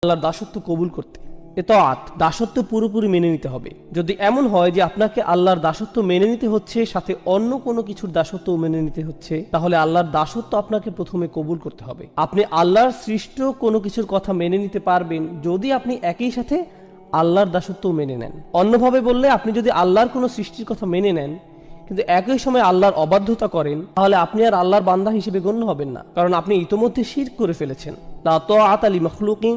আল্লাহর দাসত্ব কবুল করতে। ইতাআত, দাসত্ব পুরোপুরি মেনে নিতে হবে। যদি এমন হয় যে আপনাকে আল্লাহর দাসত্ব মেনে নিতে হচ্ছে, সাথে অন্য কোনো কিছুর দাসত্ব মেনে নিতে হচ্ছে, তাহলে আল্লাহর দাসত্ব আপনাকে প্রথমে কবুল করতে হবে। আপনি আল্লাহর সৃষ্ট কোনো কিছুর কথা মেনে নিতে পারবেন যদি আপনি একই সাথে আল্লাহর দাসত্ব মেনে নেন। অন্যভাবে বললে, আপনি যদি আল্লাহর কোনো সৃষ্টির কথা মেনে নেন কিন্তু একই সময় আল্লাহর অবাধ্যতা করেন, তাহলে আপনি আর আল্লাহর বান্দা হিসেবে গণ্য হবেন না, কারণ আপনি ইতোমধ্যে শিরক করে ফেলেছেন। লা তাআতা লিমাখলুকিন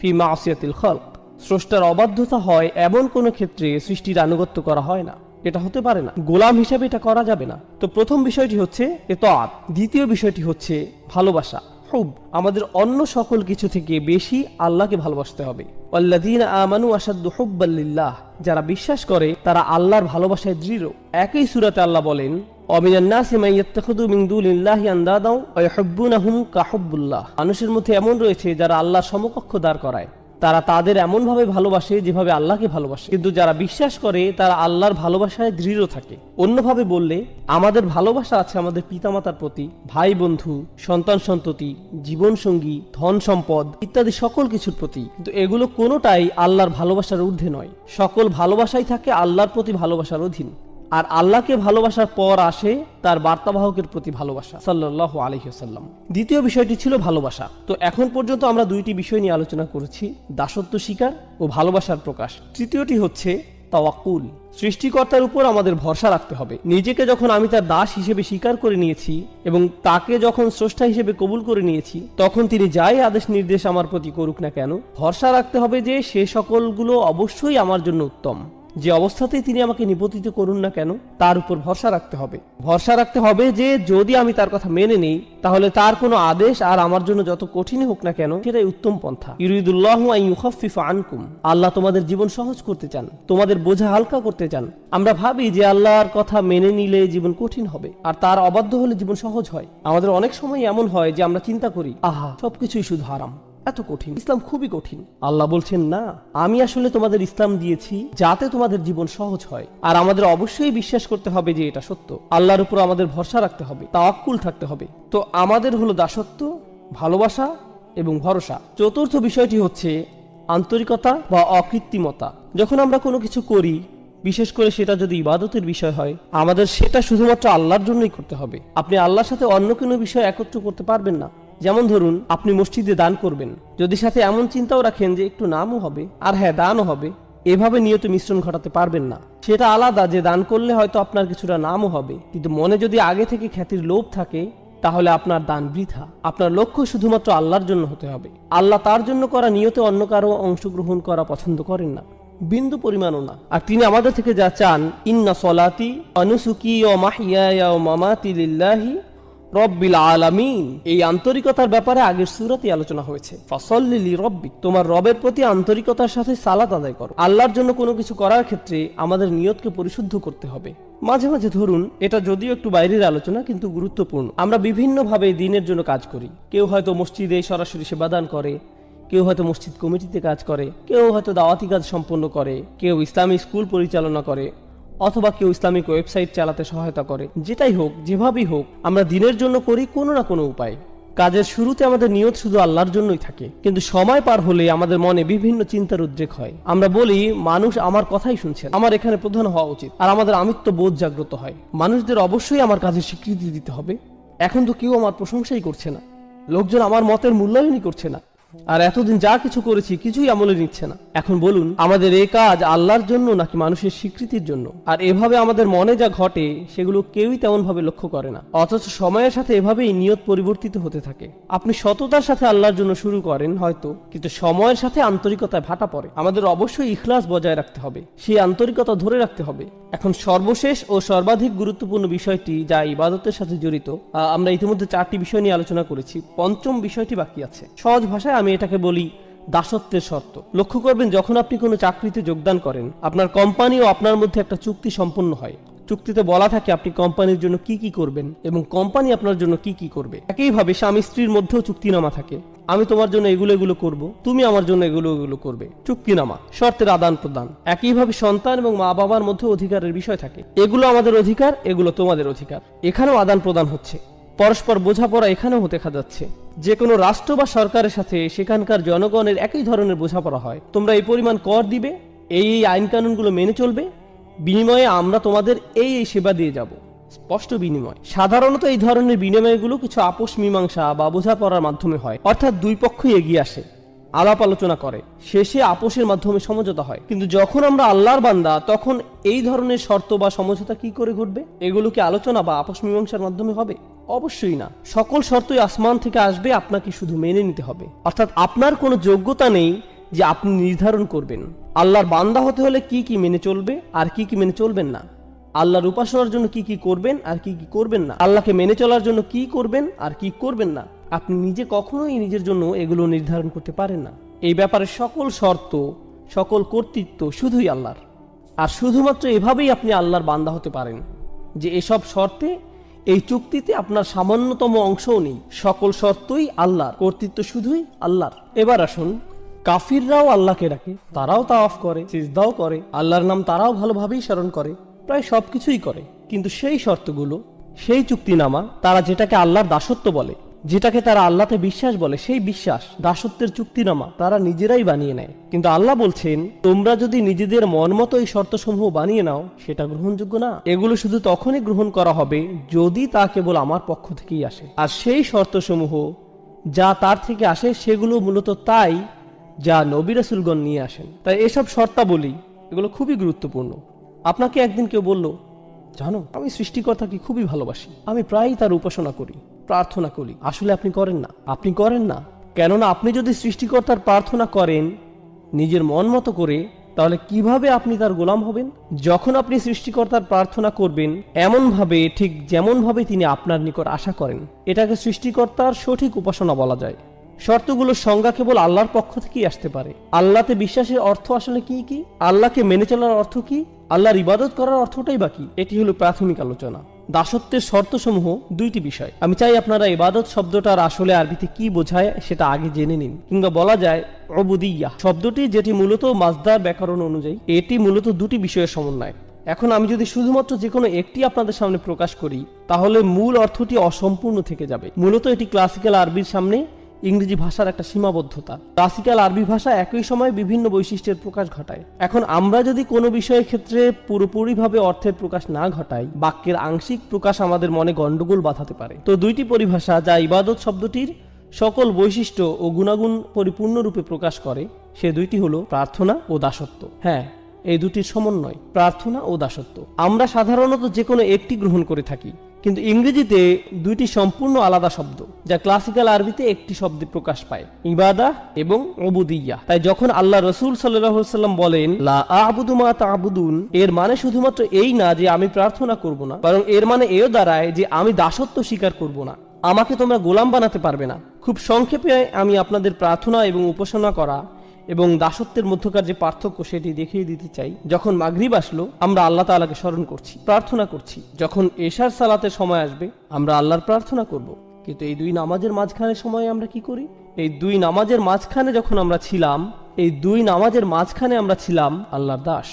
ফি মাসিয়াতিল খালক। স্রষ্টার অবাধ্যতা হয় এমন কোনো ক্ষেত্রে সৃষ্টির আনুগত্য করা হয় না, এটা হতে পারে না। গোলাম হিসেবে এটা করা যাবে না। তো প্রথম বিষয়টি হচ্ছে ইতাআত। দ্বিতীয় বিষয়টি হচ্ছে ভালোবাসা, হুব। আমাদের অন্য সকল কিছু থেকে বেশি আল্লাহকে ভালোবাসতে হবে। ওয়াল্লাযীনা আমানু আশাদ্দু হুব্বাল লিল্লাহ। যারা বিশ্বাস করে তারা আল্লাহর ভালোবাসায় দৃঢ়। একই সূরাতে আল্লাহ বলেন, ওয়ামিনান নাসি মান ইয়াত্তাখিযু মিন দুনিল্লাহি আনদাদা ওয়া ইউহিব্বুনাহুম কাহুব্বুল্লাহ। মানুষের মধ্যে এমন রয়েছে যারা আল্লাহর সমকক্ষ দাঁড় করায়। তারা তাদের এমনভাবে ভালোবাসে যেভাবে আল্লাহকে ভালোবাসে। কিন্তু যারা বিশ্বাস করে তারা আল্লাহর ভালোবাসায় দৃঢ় থাকে। অন্যভাবে বললে, আমাদের ভালোবাসা আছে আমাদের পিতামাতার প্রতি, ভাই বন্ধু, সন্তান সন্ততি, জীবনসঙ্গী, ধন সম্পদ ইত্যাদি সকল কিছুর প্রতি, কিন্তু এগুলো কোনোটাই আল্লাহর ভালোবাসার ঊর্ধ্বে নয়। সকল ভালোবাসাই থাকে আল্লাহর প্রতি ভালোবাসার অধীন। আর আল্লাহকে ভালোবাসার পর আসে তার বার্তাবাহকের প্রতি ভালোবাসা, সাল্লাল্লাহু আলাইহি ওয়াসাল্লাম। দ্বিতীয় বিষয়টি ছিল ভালোবাসা। তো এখন পর্যন্ত আমরা দুইটি বিষয় নিয়ে আলোচনা করেছি, দাসত্ব স্বীকার ও ভালোবাসার প্রকাশ। তৃতীয়টি হচ্ছে তাওয়াক্কুল। সৃষ্টিকর্তার উপর আমাদের ভরসা রাখতে হবে। নিজেকে যখন আমি তার দাস হিসেবে স্বীকার করে নিয়েছি এবং তাকে যখন স্রষ্টা হিসেবে কবুল করে নিয়েছি, তখন তিনি যাই আদেশ নির্দেশ আমার প্রতি করুক না কেন, ভরসা রাখতে হবে যে সে সকলগুলো অবশ্যই আমার জন্য উত্তম। যে অবস্থাতেই তিনি আমাকে নিপতিত করুন না কেন, তার উপর ভরসা রাখতে হবে। ভরসা রাখতে হবে যে যদি আমি তার কথা মেনে নেই, তাহলে তার কোনো আদেশ আর আমার জন্য যত কঠিনই হোক না কেন, সেটাই উত্তম পন্থা। ইউরিদুল্লাহু আন ইউখাফফিফা আনকুম। আল্লাহ তোমাদের জীবন সহজ করতে চান, তোমাদের বোঝা হালকা করতে চান। আমরা ভাবি যে আল্লাহর কথা মেনে নিলে জীবন কঠিন হবে, আর তার অবাধ্য হলে জীবন সহজ হয়। আমাদের অনেক সময় এমন হয় যে আমরা চিন্তা করি, আহা, সবকিছুই শুধু হারাম, এত কঠিন, ইসলাম খুবই কঠিন। আল্লাহ বলছেন, না, আমি আসলে তোমাদের ইসলাম দিয়েছি যাতে তোমাদের জীবন সহজ হয়। আর আমাদের অবশ্যই বিশ্বাস করতে হবে যে এটা সত্য। আল্লাহর উপর আমাদের ভরসা রাখতে হবে, তাওয়াক্কুল থাকতে হবে। তো আমাদের হলো দাসত্ব, ভালোবাসা এবং ভরসা। চতুর্থ বিষয়টি হচ্ছে আন্তরিকতা বা অকৃত্রিমতা। যখন আমরা কোনো কিছু করি, বিশেষ করে সেটা যদি ইবাদতের বিষয় হয়, আমাদের সেটা শুধুমাত্র আল্লাহর জন্যই করতে হবে। আপনি আল্লাহর সাথে অন্য কোনো বিষয় একত্র করতে পারবেন না। যেমন ধরুন, আপনি মসজিদে দান করবেন, যদি সাথে এমন চিন্তাও রাখেন যে একটু নামও হবে আর হ্যাঁ দানও হবে, এভাবে নিয়ত মিশ্রণ ঘটাতে পারবেন না। সেটা আলাদা যে দান করলে হয়তো আপনার কিছুটা নামও হবে, কিন্তু মনে যদি আগে থেকে খ্যাতির লোভ থাকে, তাহলে আপনার দান বৃথা। আপনার লক্ষ্য শুধুমাত্র আল্লাহর জন্য হতে হবে। আল্লাহ তার জন্য করা নিয়তে অন্য কারো অংশগ্রহণ করা পছন্দ করেন না, বিন্দু পরিমাণও না। আর তিনি আমাদের থেকে যা চান, ইন্না সলাতি ওয়া নুসুকি ওয়া মাহইয়ায়া ওয়া মামাতি লিল্লাহি রব্বিল আলামিন। এই আন্তরিকতার ব্যাপারে আগের সূরাতে আলোচনা হয়েছে। ফাসাল্লি লিরাব্বিক, তোমার রবের প্রতি আন্তরিকতার সাথে সালাত আদায় করো। আল্লাহর জন্য কোনো কিছু করার ক্ষেত্রে আমাদের নিয়তকে পরিশুদ্ধ করতে হবে। মাঝে মাঝে ধরুন, এটা যদিও একটু বাইরের আলোচনা কিন্তু গুরুত্বপূর্ণ, আমরা বিভিন্নভাবে দিনের জন্য কাজ করি। কেউ হয়তো মসজিদে সরাসরি সেবাদান করে, কেউ হয়তো মসজিদ কমিটিতে কাজ করে, কেউ হয়তো দাওয়াতি কাজ সম্পন্ন করে, কেউ ইসলামী স্কুল পরিচালনা করে, অথবা কেউ ইসলামিক ওয়েবসাইট চালাতে সহায়তা করে। যেটাই হোক, যেভাবেই হোক, আমরা দিনের জন্য করি কোনো না কোনো উপায়। কাজের শুরুতে আমাদের নিয়ত শুধু আল্লাহর জন্যই থাকে, কিন্তু সময় পার হলে আমাদের মনে বিভিন্ন চিন্তার উদ্রেক হয়। আমরা বলি, মানুষ আমার কথাই শুনছেন, আমার এখানে প্রধান হওয়া উচিত, আর আমাদের আমিত্ব বোধ জাগ্রত হয়। মানুষদের অবশ্যই আমার কাজে স্বীকৃতি দিতে হবে। এখন তো কেউ আমার প্রশংসাই করছে না, লোকজন আমার মতের মূল্যায়নই করছে না, আর এতদিন যা কিছু করেছি কিছুই আমলে নিচ্ছে না। এখন বলুন, আমাদের এই কাজ আল্লাহর জন্য নাকি মানুষের স্বীকৃতির জন্য? আর এভাবে আমাদের মনে যা ঘটে সেগুলো কেউই তেমন ভাবে লক্ষ্য করে না, অথচ সময়ের সাথে এভাবেই নিয়ত পরিবর্তিত হতে থাকে। আপনি সততার সাথে আল্লাহর জন্য শুরু করেন হয়তো, কিন্তু সময়ের সাথে আন্তরিকতায় ভাটা পড়ে। আমাদের অবশ্যই ইখলাস বজায় রাখতে হবে, সেই আন্তরিকতা ধরে রাখতে হবে। এখন সর্বশেষ ও সর্বাধিক গুরুত্বপূর্ণ বিষয়টি, যা ইবাদতের সাথে জড়িত, আমরা ইতিমধ্যে 4টি বিষয় নিয়ে আলোচনা করেছি, পঞ্চম বিষয়টি বাকি আছে। সহজ ভাষায় আমি এটাকে বলি দাসত্বের শর্ত। লক্ষ্য করবেন, যখন আপনি কোনো চাকরিতে যোগদান করেন, আপনার কোম্পানি ও আপনার মধ্যে একটা চুক্তি সম্পন্ন হয়। চুক্তিতে বলা থাকে আপনি কোম্পানির জন্য কি কি করবেন এবং কোম্পানি আপনার জন্য কি কি করবে। একইভাবে স্বামী স্ত্রীর মধ্যেও চুক্তিনামা থাকে, আমি তোমার জন্য এগুলো এগুলো করব, তুমি আমার জন্য এগুলো এগুলো করবে। চুক্তিনামা, শর্তের আদান প্রদান। একইভাবে সন্তান এবং মা বাবার মধ্যে অধিকারের বিষয় থাকে, এগুলো আমাদের অধিকার, এগুলো তোমাদের অধিকার। এখানেও আদান প্রদান হচ্ছে। পরস্পর বোঝাপড়া এখানেও দেখা যাচ্ছে। যে কোনো রাষ্ট্র বা সরকারের সাথে সেখানকার জনগণের একই ধরনের বোঝাপড়া হয়। তোমরা এই পরিমাণ কর দিবে, এই আইন কানুনগুলো মেনে চলবে, বিনিময়ে আমরা তোমাদের এই সেবা দিয়ে যাব। স্পষ্ট বিনিময়। সাধারণত এই ধরনের বিনিময়গুলো কিছু আপোষ মীমাংসা বা বোঝাপড়ার মাধ্যমে হয়, অর্থাৎ দুই পক্ষই এগিয়ে আসে, আলাপ আলোচনা করে, শেষে আপোষের মাধ্যমে সমঝোতা হয়। কিন্তু যখন আমরা আল্লাহর বান্দা, তখন এই ধরনের শর্ত বা সমঝোতা কি করে ঘটবে? এগুলো কি আলোচনা বা আপোষ মীমাংসার মাধ্যমে হবে? অবশ্যই না। সকল শর্তই আসমান থেকে আসবে, আপনাকে শুধু মেনে নিতে হবে। অর্থাৎ আপনার কোনো যোগ্যতা নেই যে আপনি নির্ধারণ করবেন আল্লাহর বান্দা হতে হলে কি কি মেনে চলবে আর কি কি মেনে চলবেন না, আল্লাহর উপাসনার জন্য কি কি করবেন আর কি কি করবেন না, আল্লাহকে মেনে চলার জন্য কি করবেন আর কি করবেন না। আপনি নিজে কখনোই নিজের জন্য এগুলো নির্ধারণ করতে পারেন না। এই ব্যাপারে সকল শর্ত, সকল কর্তৃত্ব শুধুই আল্লাহর। আর শুধুমাত্র এভাবেই আপনি আল্লাহর বান্দা হতে পারেন যে এসব শর্তে, এই চুক্তিতে আপনার সামান্যতম অংশও নেই। সকল শর্তই আল্লাহর, কর্তৃত্ব শুধুই আল্লাহর। এবার আসুন, কাফিররাও আল্লাহকে ডাকে, তারাও তাওয়াফ করে, সিজদাও করে, আল্লাহর নাম তারাও ভালোভাবেই স্মরণ করে, প্রায় সবকিছুই করে। কিন্তু সেই শর্তগুলো, সেই চুক্তিনামা, তারা যেটাকে আল্লাহর দাসত্ব বলে, যেটাকে তারা আল্লাহতে বিশ্বাস বলে, সেই বিশ্বাস, দাসত্বের চুক্তিনামা তারা নিজেরাই বানিয়ে নেয়। কিন্তু আল্লাহ বলছেন, তোমরা যদি নিজেদের মন মতো এই শর্তসমূহ বানিয়ে নাও, সেটা গ্রহণযোগ্য না। এগুলো শুধু তখনই গ্রহণ করা হবে যদি তা কেবল আমার পক্ষ থেকেই আসে। আর সেই শর্তসমূহ যা তার থেকে আসে, সেগুলো মূলত তাই যা নবী রাসূলগণ নিয়ে আসেন। তাই এসব শর্তাবলী, এগুলো খুবই গুরুত্বপূর্ণ। আপনাকে একদিন কেউ বলল, জানো, আমি সৃষ্টিকর্তাকে খুবই ভালোবাসি, আমি প্রায়ই তার উপাসনা করি, প্রার্থনা করি। আসলে আপনি করেন না। আপনি করেন না, কেননা আপনি যদি সৃষ্টিকর্তার প্রার্থনা করেন নিজের মন মতো করে, তাহলে কিভাবে আপনি তার গোলাম হবেন? যখন আপনি সৃষ্টিকর্তার প্রার্থনা করবেন এমনভাবে, ঠিক যেমনভাবে তিনি আপনার নিকট আশা করেন, এটাকে সৃষ্টিকর্তার সঠিক উপাসনা বলা যায়। শর্তগুলোর সংজ্ঞা কেবল আল্লাহর পক্ষ থেকেই আসতে পারে। আল্লাহতে বিশ্বাসের অর্থ আসলে কি কি? আল্লাহকে মেনে চলার অর্থ কি? আল্লাহর ইবাদত করার অর্থটাই বাকি। এটি হলো প্রাথমিক আলোচনা। দাসত্বের শর্তসমূহ দুইটি বিষয়। আমি চাই আপনারা ইবাদত শব্দটার আসলে আরবিতে কি বোঝায় সেটা আগে জেনে নিন। কিংবা বলা যায় উবুদিয়্যাহ শব্দটি, যেটি মূলত মাজদার ব্যাকরণ অনুযায়ী, এটি মূলত দুটি বিষয়ের সমন্বয়। এখন আমি যদি শুধুমাত্র যে কোনো একটি আপনাদের সামনে প্রকাশ করি, তাহলে মূল অর্থটি অসম্পূর্ণ থেকে যাবে। মূলত এটি ক্লাসিক্যাল আরবির সামনে ইংরেজি ভাষার একটা সীমাবদ্ধতা। ক্লাসিক্যাল আরবি ভাষা একই সময় বিভিন্ন বৈশিষ্ট্যের প্রকাশ ঘটায়। এখন আমরা যদি কোনো বিষয়ের ক্ষেত্রে পুরোপুরিভাবে অর্থের প্রকাশ না ঘটাই, বাক্যের আংশিক প্রকাশ আমাদের মনে গন্ডগোল বাঁধাতে পারে। তো দুইটি পরিভাষা যা ইবাদত শব্দটির সকল বৈশিষ্ট্য ও গুণাগুণ পরিপূর্ণরূপে প্রকাশ করে, সে দুইটি হলো প্রার্থনা ও দাসত্ব। হ্যাঁ, এই দুটির সমন্বয়, প্রার্থনা ও দাসত্ব। আমরা সাধারণত যে কোনো একটি গ্রহণ করে থাকি, কিন্তু ইংরেজিতে দুইটি সম্পূর্ণ আলাদা শব্দ, যা ক্লাসিক্যাল আরবিতে একটি শব্দে প্রকাশ পায়, ইবাদাহ এবং উবুদিয়্যাহ। তাই যখন আল্লাহ রাসূল সাল্লাল্লাহু আলাইহি ওয়াসাল্লাম বলেন লা আ'বুদু মা তা'বুদুন, এর মানে শুধুমাত্র এই না যে আমি প্রার্থনা করব না, বরং এর মানে এও দাঁড়ায় যে আমি দাসত্ব স্বীকার করব না, আমাকে তোমরা গোলাম বানাতে পারবে না। খুব সংক্ষেপে আমি আপনাদের প্রার্থনা এবং উপাসনা করা এবং দাসত্বের মধ্যকার যে পার্থক্য সেটি দেখিয়ে দিতে চাই। যখন মাগরিব আসলো, আমরা আল্লাহ তাআলাকে স্মরণ করছি, প্রার্থনা করছি। যখন এশার সালাতের সময় আসবে, আমরা আল্লাহর প্রার্থনা করব। কিন্তু এই দুই নামাজের মাঝখানে সময় আমরা কি করি? এই দুই নামাজের মাঝখানে যখন আমরা ছিলাম, এই দুই নামাজের মাঝখানে আমরা ছিলাম আল্লাহর দাস।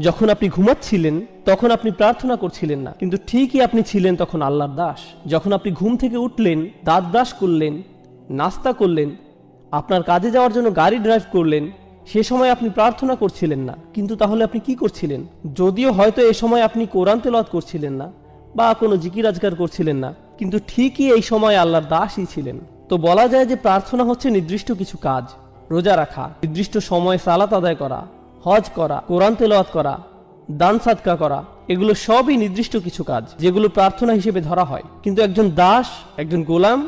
যখন আপনি ঘুমাচ্ছিলেন তখন আপনি প্রার্থনা করছিলেন না, কিন্তু ঠিকই আপনি ছিলেন তখন আল্লাহর দাস। যখন আপনি ঘুম থেকে উঠলেন, দাঁত ব্রাশ করলেন, নাস্তা করলেন, আপনার কাজে যাওয়ার জন্য গাড়ি ড্রাইভ করলেন, সে সময় আপনি প্রার্থনা করছিলেন না, কিন্তু তাহলে আপনি কি করছিলেন? যদিও হয়তো এ সময় আপনি কোরআন তেলাওয়াত করছিলেন না বা কোনো জিকির আজকার করছিলেন না, কিন্তু ঠিকই এই সময় আল্লাহর দাসই ছিলেন। তো বলা যায় যে প্রার্থনা হচ্ছে নির্দিষ্ট কিছু কাজ, রোজা রাখা, নির্দিষ্ট সময় সালাত আদায় করা, হজ করা, কোরআন তেলাওয়াত করা, দান সাদকা করা, এগুলো সবই নির্দিষ্ট কিছু কাজ যেগুলো প্রার্থনা হিসেবে ধরা হয়। কিন্তু একজন দাস, একজন গোলাম,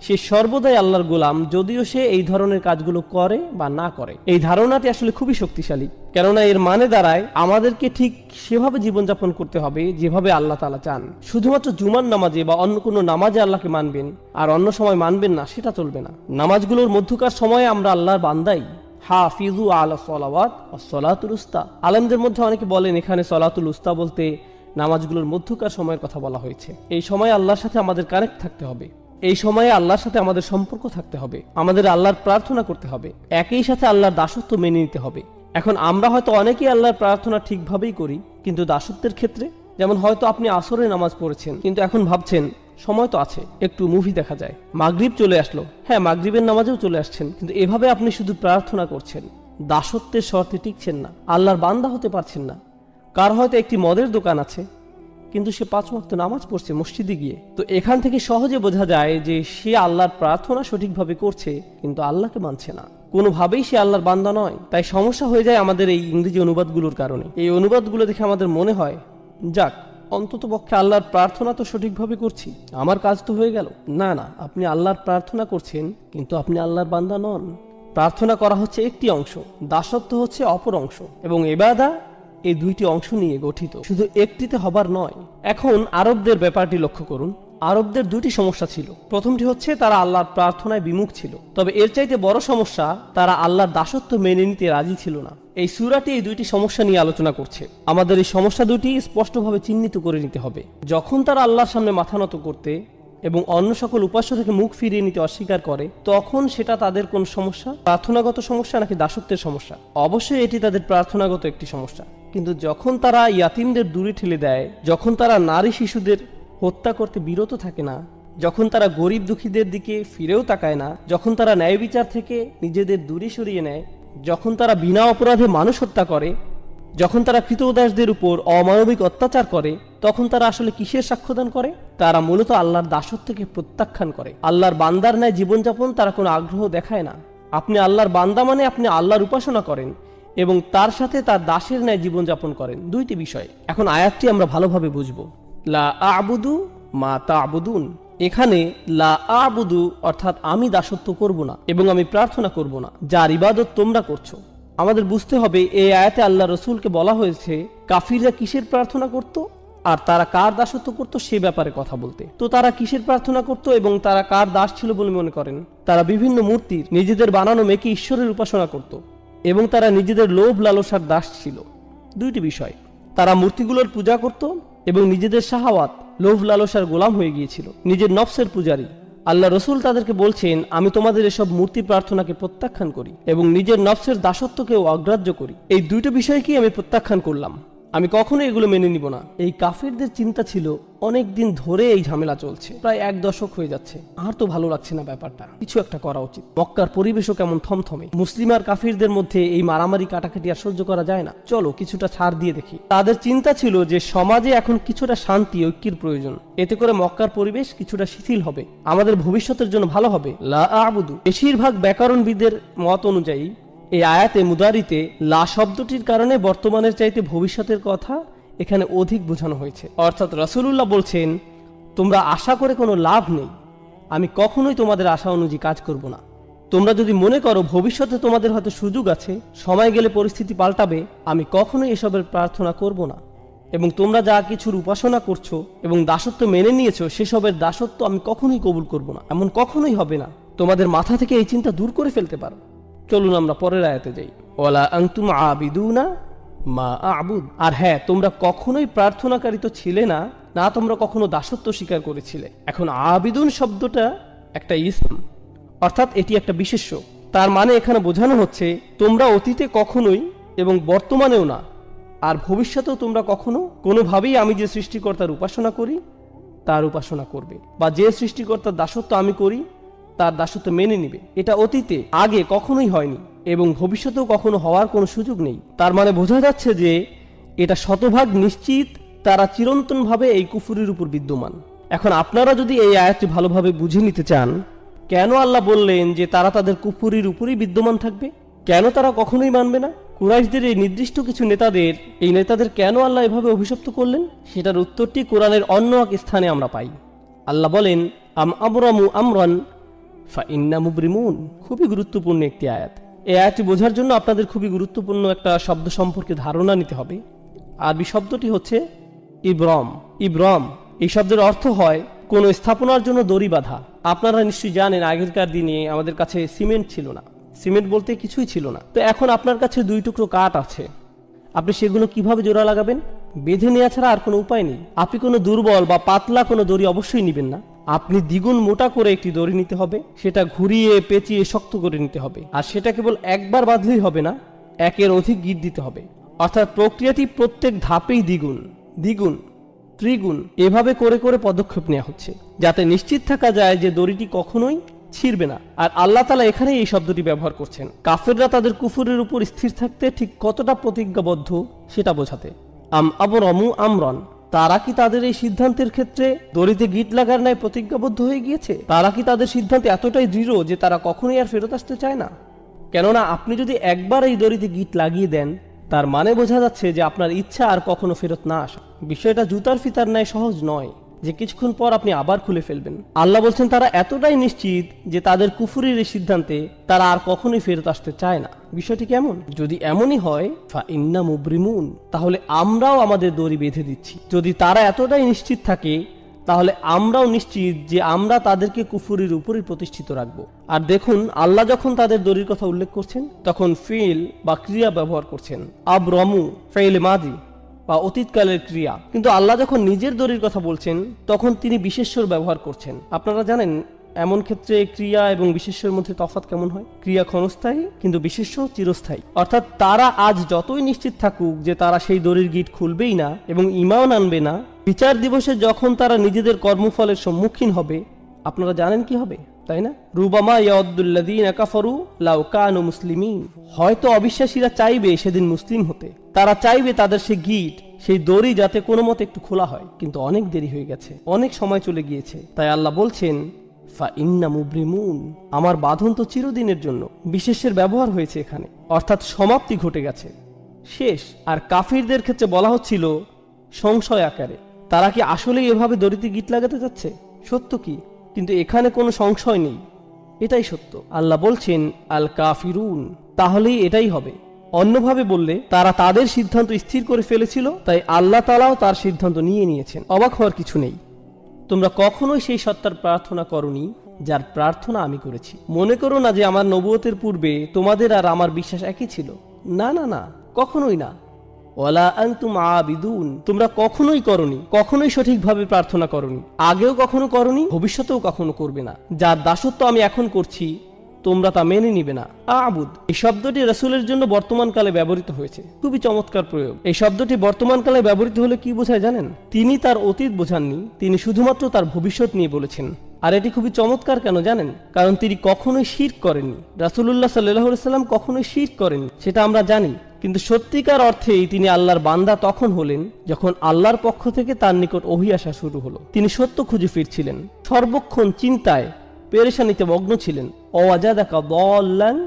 সে সর্বদাই আল্লাহর গোলাম, যদিও সে এই ধরনের কাজগুলো করে বা না করে। এই ধারণাটি আসলে খুবই শক্তিশালী, কেননা এর মানে দাঁড়ায় আমাদেরকে ঠিক সেভাবে জীবনযাপন করতে হবে যেভাবে আল্লাহ তাআলা চান। শুধুমাত্র জুমার নামাজে বা অন্য কোনো নামাজে আল্লাহকে মানবেন আর অন্য সময় মানবেন না, সেটা চলবে না। নামাজগুলোর মধ্যকার সময়ে আমরা আল্লাহর বান্দাই। হাফিজু আলা সলাওয়াত ওয়াস সলাতুল উস্তা। আলেমদের মধ্যে অনেকে বলেন এখানে সলাতুল উস্তা বলতে নামাজগুলোর মধ্যকার সময়ের কথা বলা হয়েছে। এই সময় আল্লাহর সাথে আমাদের কানেক্ট থাকতে হবে, এই সময়ে আল্লাহর সাথে আমাদের সম্পর্ক থাকতে হবে, আমাদের আল্লাহর প্রার্থনা করতে হবে, একই সাথে আল্লাহর দাসত্ব মেনে নিতে হবে। এখন আমরা হয়তো অনেকেই আল্লাহর প্রার্থনা ঠিকভাবেই করি, কিন্তু দাসত্বের ক্ষেত্রে, যেমন হয়তো আপনি আসরের নামাজ পড়েছেন, কিন্তু এখন ভাবছেন সময় তো আছে, একটু মুভি দেখা যায়। মাগরিব চলে আসলো, হ্যাঁ মাগরিবের নামাজেও চলে আসছেন, কিন্তু এভাবে আপনি শুধু প্রার্থনা করছেন, দাসত্বের শর্তে টিকছেন না, আল্লাহর বান্দা হতে পারছেন না। কার হয়তো একটি মদের দোকান আছে, কিন্তু সে 5 ওয়াক্ত নামাজ পড়ছে মসজিদে গিয়ে। তো এখান থেকে সহজে বোঝা যায় যে সে আল্লাহর প্রার্থনা সঠিকভাবে করছে, কিন্তু আল্লাহকে মানছে না, কোনোভাবেই সে আল্লাহর বান্দা নয়। তাই সমস্যা হয়ে যায় আমাদের এই ইংরেজি অনুবাদগুলোর কারণে। এই অনুবাদগুলো দেখে আমাদের মনে হয়, যাক অন্তত পক্ষে আল্লাহর প্রার্থনা তো সঠিকভাবে করছি, আমার কাজ তো হয়ে গেল। না না, আপনি আল্লাহর প্রার্থনা করছেন, কিন্তু আপনি আল্লাহর বান্দা নন। প্রার্থনা করা হচ্ছে একটি অংশ, দাসত্ব হচ্ছে অপর অংশ, এবং ইবাদা এই দুইটি অংশ নিয়ে গঠিত, শুধু একটিতে হবার নয়। এখন আরবদের ব্যাপারটি লক্ষ্য করুন। আরবদের দুটি সমস্যা ছিল। প্রথমটি হচ্ছে তারা আল্লাহর প্রার্থনায় বিমুখ ছিল, তবে এর চাইতে বড় সমস্যা, তারা আল্লাহর দাসত্ব মেনে নিতে রাজি ছিল না। এই সূরাটি এই দুইটি সমস্যা নিয়ে আলোচনা করছে। আমাদের এই সমস্যা দুটি স্পষ্টভাবে চিহ্নিত করে নিতে হবে। যখন তারা আল্লাহর সামনে মাথা নত করতে এবং অন্য সকল উপাস্য থেকে মুখ ফিরিয়ে নিতে অস্বীকার করে, তখন সেটা তাদের কোন সমস্যা, প্রার্থনাগত সমস্যা নাকি দাসত্বের সমস্যা? অবশ্যই এটি তাদের প্রার্থনাগত একটি সমস্যা। কিন্তু যখন তারা ইয়াতিমদের দূরে ঠেলে দেয়, যখন তারা নারী শিশুদের হত্যা করতে বিরত থাকে না, যখন তারা গরিব দুঃখীদের দিকে ফিরেও তাকায় না, যখন তারা ন্যায় বিচার থেকে নিজেদের দূরে সরিয়ে নেয়, যখন তারা বিনা অপরাধে মানুষ হত্যা করে, যখন তারা কৃতদাসদের উপর অমানবিক অত্যাচার করে, তখন তারা আসলে কিসের সাক্ষ্যদান করে? তারা মূলত আল্লাহর দাসত্বকে প্রত্যাখ্যান করে। আল্লাহর বান্দার ন্যায় জীবনযাপন তারা কোনো আগ্রহ দেখায় না। আপনি আল্লাহর বান্দা মানে আপনি আল্লাহর উপাসনা করেন এবং তার সাথে তার দাসের ন্যায় জীবনযাপন করেন, দুইটি বিষয়। এখন আয়াতটি আমরা ভালোভাবে বুঝব। লা আ'বুদু মা তা'বুদুন, এখানে লা আ'বুদু অর্থাৎ আমি দাসত্ব করব না এবং আমি প্রার্থনা করব না, যার ইবাদত তোমরা করছো। আমাদের বুঝতে হবে এই আয়াতে আল্লাহ রসুলকে বলা হয়েছে কাফিররা কিসের প্রার্থনা করত আর তারা কার দাসত্ব করত সে ব্যাপারে কথা বলতে। তো তারা কিসের প্রার্থনা করত এবং তারা কার দাস ছিল বলে মনে করেন? তারা বিভিন্ন মূর্তির, নিজেদের বানানো মেকে ঈশ্বরের উপাসনা করত এবং তারা নিজেদের লোভ লালসার দাস ছিল। দুইটি বিষয়, তারা মূর্তিগুলোর পূজা করত এবং নিজেদের শাহাওয়াত, লোভ লালসার গোলাম হয়ে গিয়েছিল, নিজের নফসের পূজারী। আল্লাহ রসুল তাদেরকে বলছেন, আমি তোমাদের এসব মূর্তি প্রার্থনাকে প্রত্যাখ্যান করি এবং নিজের নফসের দাসত্বকেও অগ্রাহ্য করি। এই দুইটা বিষয়কেই আমি প্রত্যাখ্যান করলাম, আমি কখনো এগুলো মেনে নিব না। এই কাফিরদের চিন্তা ছিল, অনেক দিন ধরে এই ঝামেলা চলছে, প্রায় 1 দশক হয়ে যাচ্ছে, আর তো ভালো লাগছে না ব্যাপারটা, কিছু একটা করা উচিত। মক্কার পরিবেশও কেমন থমথমে, মুসলিম আর কাফিরদের মধ্যে এই মারামারি কাটাকাটি আর সহ্য করা যায় না, চলো কিছুটা ছাড় দিয়ে দেখি। তাদের চিন্তা ছিল যে সমাজে এখন কিছুটা শান্তি ঐক্যের প্রয়োজন, এতে করে মক্কার পরিবেশ কিছুটা শিথিল হবে, আমাদের ভবিষ্যতের জন্য ভালো হবে। লা আ'বুদু, বেশিরভাগ ব্যাকরণবিদের মত অনুযায়ী এই আয়াতে মুদারিতে লা শব্দটির কারণে বর্তমানের চাইতে ভবিষ্যতের কথা এখানে অধিক বোঝানো হয়েছে। অর্থাৎ রাসূলুল্লাহ বলছেন, তোমরা আশা করে কোনো লাভ নেই, আমি কখনোই তোমাদের আশা অনুযায়ী কাজ করব না। তোমরা যদি মনে করো ভবিষ্যতে তোমাদের হয়তো সুযোগ আছে, সময় গেলে পরিস্থিতি পাল্টাবে, আমি কখনোই এসবের প্রার্থনা করব না। এবং তোমরা যা কিছুর উপাসনা করছো এবং দাসত্ব মেনে নিয়েছো, সেসবের দাসত্ব আমি কখনোই কবুল করব না, এমন কখনোই হবে না। তোমাদের মাথা থেকে এই চিন্তা দূর করে ফেলতে পারো। চলুন আমরা পরের আয়াতে যাই। ওয়ালা আনতুম আবিদুনা মা আ'বুদ, আর হ্যাঁ, তোমরা কখনোই প্রার্থনাকারী তো ছিলে না, না তোমরা কখনো দাসত্ব স্বীকার করেছিলে। এখন আবিদুন শব্দটা একটা ইসম, অর্থাৎ এটি একটা বিশেষ্য। তার মানে এখানে বোঝানো হচ্ছে তোমরা অতীতে কখনোই এবং বর্তমানেও না, আর ভবিষ্যতেও তোমরা কখনো কোনোভাবেই আমি যে সৃষ্টিকর্তার উপাসনা করি তার উপাসনা করবে, বা যে সৃষ্টিকর্তার দাসত্ব আমি করি তার দাসত্ব মেনে নিবে। এটা অতীতে আগে কখনোই হয়নি এবং ভবিষ্যতেও কখনো হওয়ার কোনো সুযোগ নেই। তার মানে বোঝা যাচ্ছে যে এটা শতভাগ নিশ্চিত তারা চিরন্তনভাবে এই কুফুরির উপর বিদ্যমান। এখন আপনারা যদি এই আয়াতটি ভালোভাবে বুঝে নিতে চান, কেন আল্লাহ বললেন যে তারা তাদের কুফুরির উপরই বিদ্যমান থাকবে, কেন তারা কখনোই মানবে না? কুরাইশদের এই নির্দিষ্ট কিছু নেতাদের কেন আল্লাহ এভাবে অভিশপ্ত করলেন, সেটার উত্তরটি কোরআনের অন্য এক স্থানে আমরা পাই। আল্লাহ বলেন, আম আবরামু আমরান ফাইন্না মুবরিমুন। খুবই গুরুত্বপূর্ণ একটি আয়াত। এই আয়াতটি বোঝার জন্য আপনাদের খুবই গুরুত্বপূর্ণ একটা শব্দ সম্পর্কে ধারণা নিতে হবে। আরবি শব্দটি হচ্ছে ইব্রম। ইব্রম এই শব্দের অর্থ হয় কোনো স্থাপনার জন্য দড়ি বাঁধা। আপনারা নিশ্চয়ই জানেন, আগেরকার দিনে আমাদের কাছে সিমেন্ট ছিল না, সিমেন্ট বলতে কিছুই ছিল না। তো এখন আপনার কাছে 2 টুকরো কাঠ আছে, আপনি সেগুলো কিভাবে জোড়া লাগাবেন? বেঁধে নেওয়া ছাড়া আর কোনো উপায় নেই। আপনি কোনো দুর্বল বা পাতলা কোনো দড়ি অবশ্যই নেবেন না, আপনি দ্বিগুণ মোটা করে একটি দড়ি নিতে হবে, সেটা ঘুরিয়ে পেঁচিয়ে শক্ত করে নিতে হবে, আর সেটা কেবল একবার বাঁধলেই হবে না, 1-এর অধিক গিঁট দিতে হবে। অর্থাৎ প্রক্রিয়াটি প্রত্যেক ধাপেই দ্বিগুণ। ত্রিগুণ। এভাবে করে করে পদক্ষেপ নেওয়া হচ্ছে যাতে নিশ্চিত থাকা যায় যে দড়িটি কখনোই ছিঁড়বে না। আর আল্লাহ তাআলা এখানে এই শব্দটি ব্যবহার করছেন কাফেররা তাদের কুফরের উপর স্থির থাকতে ঠিক কতটা প্রতিজ্ঞাবদ্ধ সেটা বোঝাতে। আবরামু আমরন, তারা কি তাদের এই সিদ্ধান্তের ক্ষেত্রে দড়িতে গিট লাগার ন্যায় প্রতিজ্ঞাবদ্ধ হয়ে গিয়েছে? তারা কি তাদের সিদ্ধান্তে এতটাই দৃঢ় যে তারা কখনোই আর ফেরত আসতে চায় না? কেননা আপনি যদি একবার এই দড়িতে গিট লাগিয়ে দেন, তার মানে বোঝা যাচ্ছে যে আপনার ইচ্ছা আর কখনো ফেরত না আসা। বিষয়টা জুতার ফিতার ন্যায় সহজ নয় যে কিছুক্ষণ পর আপনি আবার খুলে ফেলবেন। আল্লাহ বলছেন তারা এতটাই নিশ্চিত যে তাদের কুফুরির এই সিদ্ধান্তে তারা আর কখনোই ফেরত আসতে চায় না। বিষয়টি কেমন? যদি এমনই হয় ফা ইন্না মুবরিমুন, তাহলে আমরাও আমাদের দড়ি বেঁধে দিচ্ছি। যদি তারা এতটাই নিশ্চিত থাকে তাহলে আমরাও নিশ্চিত যে আমরা তাদেরকে কুফুরির উপরই প্রতিষ্ঠিত রাখব। আর দেখুন, আল্লাহ যখন তাদের দড়ির কথা উল্লেখ করছেন তখন ফিল বা ক্রিয়া ব্যবহার করছেন। আবরমু ফেইল মাদি বা অতীতকালের ক্রিয়া। কিন্তু আল্লাহ যখন নিজের দড়ির কথা বলছেন তখন তিনি বিশেষ্যর ব্যবহার করছেন। আপনারা জানেন এমন ক্ষেত্রে ক্রিয়া এবং বিশেষ্যের মধ্যে তফাৎ কেমন হয়? ক্রিয়া ক্ষণস্থায়ী কিন্তু বিশেষ্য চিরস্থায়ী। অর্থাৎ তারা আজ যতই নিশ্চিত থাকুক যে তারা সেই দড়ির গিট খুলবেই না এবং ঈমান আনবে না, বিচার দিবসে যখন তারা নিজেদের কর্মফলের সম্মুখীন হবে, আপনারা জানেন কি হবে, তাই না? রুবামা ইয়াউদ্দুল্লাযীনা কাফারু লাউ কানু মুসলিমিন, হয়তো অবিশ্বাসীরা চাইবে সেদিন মুসলিম হতে। তারা চাইবে তাদের সেই গিট, সেই দড়ি যাতে কোনো মতে একটু খোলা হয়, কিন্তু অনেক দেরি হয়ে গেছে, অনেক সময় চলে গিয়েছে। তাই আল্লাহ বলছেন ফা ইন্না মুবরিমুন, আমার বাঁধন তো চিরদিনের জন্য। বিশেষের ব্যবহার হয়েছে এখানে, অর্থাৎ সমাপ্তি ঘটে গেছে, শেষ। আর কাফিরদের ক্ষেত্রে বলা হচ্ছিল সংশয় আকারে, তারা কি আসলেই এভাবে দড়িতে গিট লাগাতে যাচ্ছে? সত্য কি? কিন্তু এখানে কোনো সংশয় নেই, এটাই সত্য। আল্লাহ বলছেন আল কাফিরুন, তাহলেই এটাই হবে। অন্যভাবে বললে তারা তাদের সিদ্ধান্ত স্থির করে ফেলেছিল, তাই আল্লাহ তাআলাও তার সিদ্ধান্ত নিয়ে নিয়েছেন। অবাক হওয়ার কিছু নেই। তোমরা কখনোই সেই সত্তার প্রার্থনা করনি যার প্রার্থনা আমি করেছি। মনে করো না যে আমার নবুয়তের পূর্বে তোমাদের আর আমার বিশ্বাস একই ছিল। না না না, কখনোই না। ওয়ালা আনতুম আবিদুন, তোমরা কখনোই করনি, কখনোই সঠিকভাবে প্রার্থনা করনি, আগেও কখনো করনি, ভবিষ্যতেও কখনো করবে না। যার দাসত্ব আমি এখন করছি তোমরা তা মেনে নিবে না। আবুদ, এই শব্দটি রাসূলের জন্য বর্তমানকালে ব্যবহৃত হয়েছে। খুবই চমৎকার প্রয়োগ। এই শব্দটি বর্তমানকালে ব্যবহৃত হলে কি বোঝায় জানেন? তিনি তার অতীত বোঝাননি, তিনি শুধুমাত্র তার ভবিষ্যৎ নিয়ে বলেছেন। আর এটি খুবই চমৎকার কেন জানেন? কারণ তিনি কখনোই শিরক করেননি। রাসূলুল্লাহ সাল্লাল্লাহু আলাইহি সাল্লাম কখনোই শিরক করেননি, সেটা আমরা জানি। কিন্তু সত্যিকার অর্থেই তিনি আল্লাহর বান্দা তখন হলেন যখন আল্লাহর পক্ষ থেকে তার নিকট ওহী আসা শুরু হলো। তিনি সত্য খুঁজে ফিরছিলেন, সর্বক্ষণ চিন্তায় পেরেশানিতে মগ্ন ছিলেন। ওয়াজাদাকা দাল্লান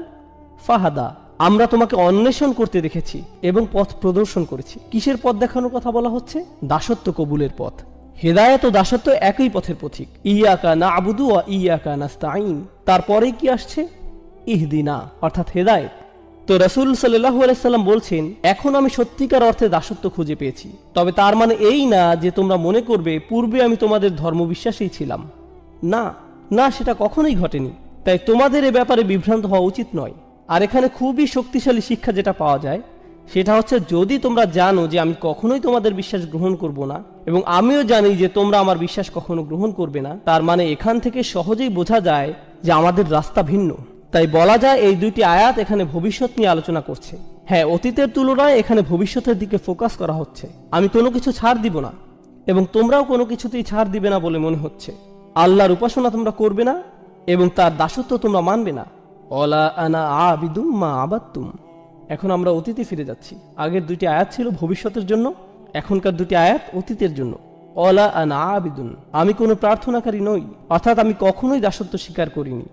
ফাহাদা, আমরা তোমাকে অন্বেষণ করতে দেখেছি এবং পথ প্রদর্শন করেছি। কিসের পথ দেখানোর কথা বলা হচ্ছে? দাসত্ব কবুলের পথ। হেদায়েত ও দাসত্ব একই পথের পথিক। ইয়াকা না'বুদু ওয়া ইয়াকা নাস্তাঈন, তারপরেই কি আসছে? ইহদিনা, অর্থাৎ হেদায়েত। তো রাসূল সাল্লাল্লাহু আলাইহি সাল্লাম বলছেন, এখন আমি সত্যিকার অর্থে দাসত্ব খুঁজে পেয়েছি। তবে তার মানে এই না যে তোমরা মনে করবে পূর্বে আমি তোমাদের ধর্মবিশ্বাসী ছিলাম। না না, সেটা কখনোই ঘটেনি। তাই তোমাদের এ ব্যাপারে বিভ্রান্ত হওয়া উচিত নয়। আর এখানে খুবই শক্তিশালী শিক্ষা যেটা পাওয়া যায় সেটা হচ্ছে, যদি তোমরা জানো যে আমি কখনোই তোমাদের বিশ্বাস গ্রহণ করব না এবং আমিও জানি যে তোমরা আমার বিশ্বাস কখনো গ্রহণ করবে না, তার মানে এখান থেকে সহজেই বোঝা যায় যে আমাদের রাস্তা ভিন্ন। তাই বলা যায় এই দুইটি আয়াত এখানে ভবিষ্যৎ নিয়ে আলোচনা করছে। হ্যাঁ, অতীতের তুলনায় এখানে ভবিষ্যতের দিকে ফোকাস করা হচ্ছে। আমি কোনো কিছু ছাড় দিব না এবং তোমরাও কোনো কিছুতেই ছাড় দিবে না বলে মনে হচ্ছে। আল্লাহর উপাসনা তোমরা করবে না এবং তার দাসত্ব তোমরা মানবে না। ওয়ালা আনা আবিদুম মা আবাদতুম। এখন আমরা অতীতে ফিরে যাচ্ছি। আগের দুইটি আয়াত ছিল ভবিষ্যতের জন্য, এখনকার দুটি আয়াত অতীতের জন্য। ওয়ালা আনা আবিদুন, আমি কোনো প্রার্থনাকারী নই, অর্থাৎ আমি কখনোই দাসত্ব স্বীকার করিনি।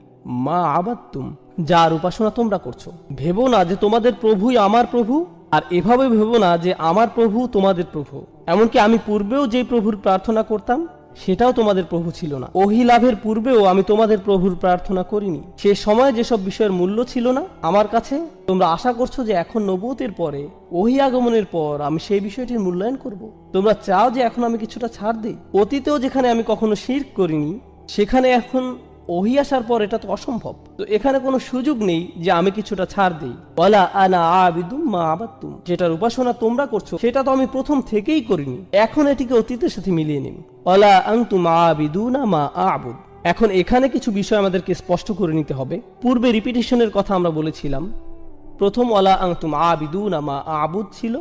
মা আবাদতুম, যার উপাসনা তোমরা করছো। ভেবো না যে তোমাদের প্রভুই আমার প্রভু, আর এভাবে ভেবো না যে আমার প্রভু তোমাদের প্রভু। এমনকি আমি পূর্বেও যে প্রভুর প্রার্থনা করতাম সেটাও তোমাদের প্রভু ছিল না। ওহী লাভের পূর্বেও আমি তোমাদের প্রভুর প্রার্থনা করিনি। সে সময় যেসব বিষয়ের মূল্য ছিল না আমার কাছে, তোমরা আশা করছো যে এখন নবুয়তের পরে, ওহী আগমনের পর আমি সেই বিষয়টির মূল্যায়ন করব। তোমরা চাও যে এখন আমি কিছুটা ছাড় দেই। অতীতেও যেখানে আমি কখনো শিরক করিনি, সেখানে এখন ওহী আসার পর এটা তো অসম্ভব। তো এখানে কোনো সুযোগ নেই যে আমি কিছুটা ছাড় দেই। ওয়ালা আনা আবিদুম মা আবাদতুম, যেটার উপাসনা তোমরা করছো সেটা তো আমি প্রথম থেকেই করিনি। এখন এটিকে অতীতের সাথে মিলিয়ে নিন। ওয়ালা আনতুম আবিদুনা মা আ'বুদ। এখন এখানে কিছু বিষয় আমাদেরকে স্পষ্ট করে নিতে হবে। পূর্বে রিপিটিশনের কথা আমরা বলেছিলাম। প্রথম ওয়ালা আনতুম আবিদুনা মা আ'বুদ ছিল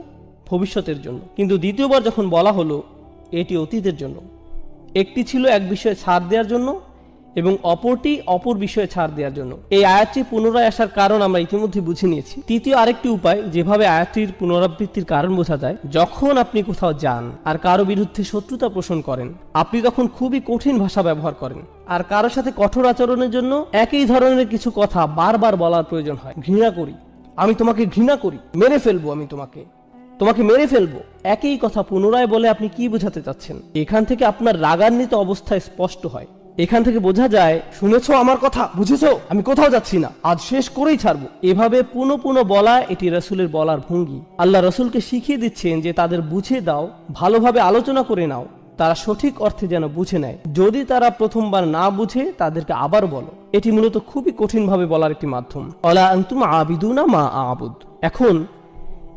ভবিষ্যতের জন্য, কিন্তু দ্বিতীয়বার যখন বলা হলো এটি অতীতের জন্য। একটি ছিল এক বিষয়ে ছাড় দেওয়ার জন্য এবং অপরটি অপর বিষয়ে ছাড় দেওয়ার জন্য। এই আয়াতটি পুনরায় আসার কারণ আমরা ইতিমধ্যে বুঝে নিয়েছি। তৃতীয় আরেকটি উপায় যেভাবে আয়াতটির পুনরাবৃত্তির কারণ বোঝা যায়, যখন আপনি কোথাও যান আর কারো বিরুদ্ধে শত্রুতা পোষণ করেন, আপনি তখন খুবই কঠিন ভাষা ব্যবহার করেন আর কারো সাথে কঠোর আচরণের জন্য একই ধরনের কিছু কথা বারবার বলার প্রয়োজন হয়। ঘৃণা করি, আমি তোমাকে ঘৃণা করি, মেরে ফেলবো, আমি তোমাকে মেরে ফেলবো, একই কথা পুনরায় বলে আপনি কি বোঝাতে চাচ্ছেন? এখান থেকে আপনার রাগান্বিত অবস্থায় স্পষ্ট হয়। এখান থেকে বোঝা যায়, শুনেছো আমার কথা, বুঝেছো, আমি কোথাও যাচ্ছি না, আজ শেষ করেই ছাড়বো। এভাবে পুনঃ পুনঃ বলা এটি রাসূলের বলার ভঙ্গি। আল্লাহ রাসূলকে শিখিয়ে দিচ্ছেন যে তাদের বুঝে দাও, ভালোভাবে আলোচনা করে নাও, তারা সঠিক অর্থে যেন বুঝে নেয়। যদি তারা প্রথমবার না বুঝে তাদেরকে আবার বলো। এটি মূলত খুবই কঠিনভাবে বলার একটি মাধ্যম। অলা আনতুম আবিদুনা মা আবুদ। এখন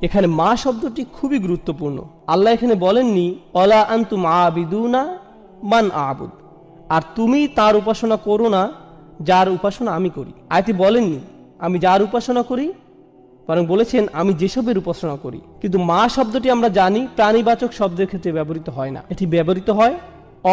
এখানে মা শব্দটি খুবই গুরুত্বপূর্ণ। আল্লাহ এখানে বলেননি অলা আনতুম আবিদুনা মান আবুদ, আর তুমি তার উপাসনা করো না যার উপাসনা আমি করি। আয়াতে বলেননি আমি যার উপাসনা করি, বরং বলেছেন আমি যেসবের উপাসনা করি। কিন্তু মা শব্দটি আমরা জানি প্রাণীবাচক শব্দের ক্ষেত্রে ব্যবহৃত হয় না, এটি ব্যবহৃত হয়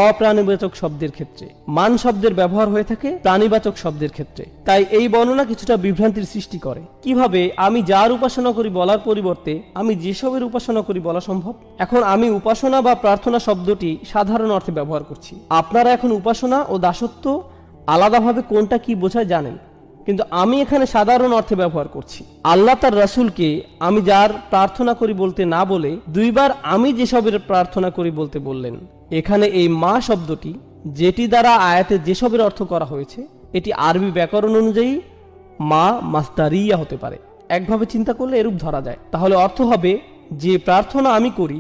অপ্রাণীবাচক শব্দের ক্ষেত্রে। মান শব্দের ব্যবহার হয়ে থাকে প্রাণীবাচক শব্দের ক্ষেত্রে। তাই এই বর্ণনা কিছুটা বিভ্রান্তির সৃষ্টি করে। কিভাবে আমি যার উপাসনা করি বলার পরিবর্তে আমি যেসবের উপাসনা করি বলা সম্ভব? এখন আমি উপাসনা বা প্রার্থনা শব্দটি সাধারণ অর্থে ব্যবহার করছি। আপনারা এখন উপাসনা ও দাসত্ব আলাদাভাবে কোনটা কি বোঝায় জানেন, কিন্তু আমি এখানে সাধারণ অর্থে ব্যবহার করছি। আল্লাহ তার রাসূলকে আমি যার প্রার্থনা করি বলতে না বলে দুইবার আমি যেসবের প্রার্থনা করি বলতে বললেন। এখানে এই মা শব্দটি, যেটি দ্বারা আয়াতে যেসবের অর্থ করা হয়েছে, এটি আরবি ব্যাকরণ অনুযায়ী মা মাসদারিয়া হতে পারে। একভাবে চিন্তা করলে এরূপ ধরা যায়। তাহলে অর্থ হবে যে প্রার্থনা আমি করি,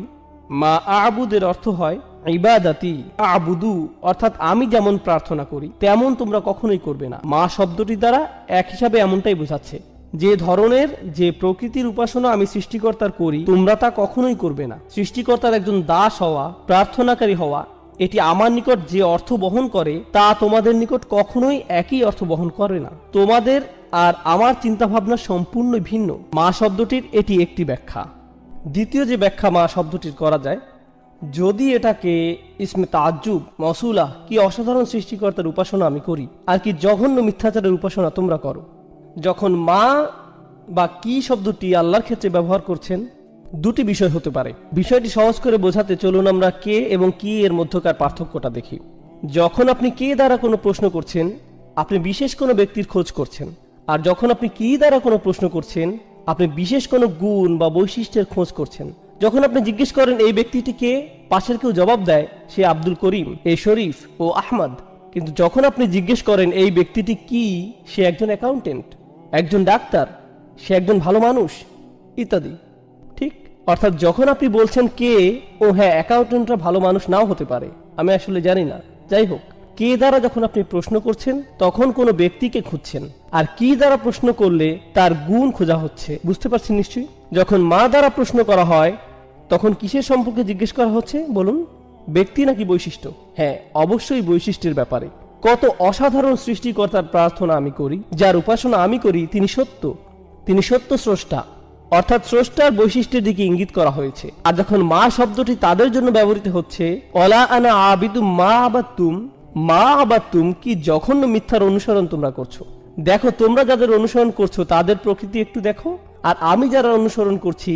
মা আবুদের অর্থ হয় ইবাদাতি আবুদু, অর্থাৎ আমি যেমন প্রার্থনা করি তেমন তোমরা কখনোই করবে না। মা শব্দটি দ্বারা এক হিসাবে এমনটাই বোঝাচ্ছে, যে ধরনের যে প্রকৃতির উপাসনা আমি সৃষ্টিকর্তার করি তোমরা তা কখনোই করবে না। সৃষ্টিকর্তার একজন দাস হওয়া, প্রার্থনাকারী হওয়া, এটি আমার নিকট যে অর্থ বহন করে তা তোমাদের নিকট কখনোই একই অর্থ বহন করে না। তোমাদের আর আমার চিন্তাভাবনা সম্পূর্ণ ভিন্ন। মা শব্দটির এটি একটি ব্যাখ্যা। দ্বিতীয় যে ব্যাখ্যা মা শব্দটির করা যায়, যদি এটাকে ইসমে তাজ্জুব মসুলা, কি অসাধারণ সৃষ্টিকর্তার উপাসনা আমি করি, আর কি জঘন্য মিথ্যাচারের উপাসনা তোমরা করো। যখন মা বা কি শব্দটি আল্লাহর ক্ষেত্রে ব্যবহার করছেন, দুটি বিষয় হতে পারে। বিষয়টি সহজ করে বোঝাতে চলুন আমরা কে এবং কি এর মধ্যকার পার্থক্যটা দেখি। যখন আপনি কে দ্বারা কোনো প্রশ্ন করছেন, আপনি বিশেষ কোনো ব্যক্তির খোঁজ করছেন। আর যখন আপনি কি দ্বারা কোনো প্রশ্ন করছেন, আপনি বিশেষ কোনো গুণ বা বৈশিষ্ট্যের খোঁজ করছেন। যখন আপনি জিজ্ঞেস করেন এই ব্যক্তিটি কে, পাশের কেউ জবাব দেয় সে আব্দুল করিম, এ শরীফ ও আহমদ। কিন্তু যখন আপনি জিজ্ঞেস করেন এই ব্যক্তিটি কি, সে একজন অ্যাকাউন্টেন্ট, একজন ডাক্তার, সে একজন ভালো মানুষ ইত্যাদি। ঠিক, অর্থাৎ যখন আপনি বলছেন কে, ও হ্যাঁ অ্যাকাউন্টেন্টরা ভালো মানুষ নাও হতে পারে, আমি আসলে জানি না, যাই হোক, কে দ্বারা যখন আপনি প্রশ্ন করছেন তখন কোনো ব্যক্তিকে খুঁজছেন, আর কি দ্বারা প্রশ্ন করলে তার গুণ খোঁজা হচ্ছে। বুঝতে পারছেন নিশ্চয়ই? যখন মা দ্বারা প্রশ্ন করা হয় তখন কিসের সম্পর্কে জিজ্ঞেস করা হচ্ছে বলুন? ব্যক্তি নাকি বৈশিষ্ট্য? হ্যাঁ, অবশ্যই বৈশিষ্ট্যের ব্যাপারে। কত অসাধারণ সৃষ্টিকর্তার প্রার্থনা আমি করি, যার উপাসনা আমি করি, তিনি সত্য, তিনি সত্য স্রষ্টা, অর্থাৎ স্রষ্টার বৈশিষ্ট্যের দিকে ইঙ্গিত করা হয়েছে। আর যখন মা শব্দটি তাদের জন্য ব্যবহৃত হচ্ছে, অলা আনা আবিদু মা আবাতুম, কি জঘন্য মিথ্যার অনুসরণ তোমরা করছো। দেখো তোমরা যাদের অনুসরণ করছো তাদের প্রকৃতি একটু দেখো, আর আমি যারা অনুসরণ করছি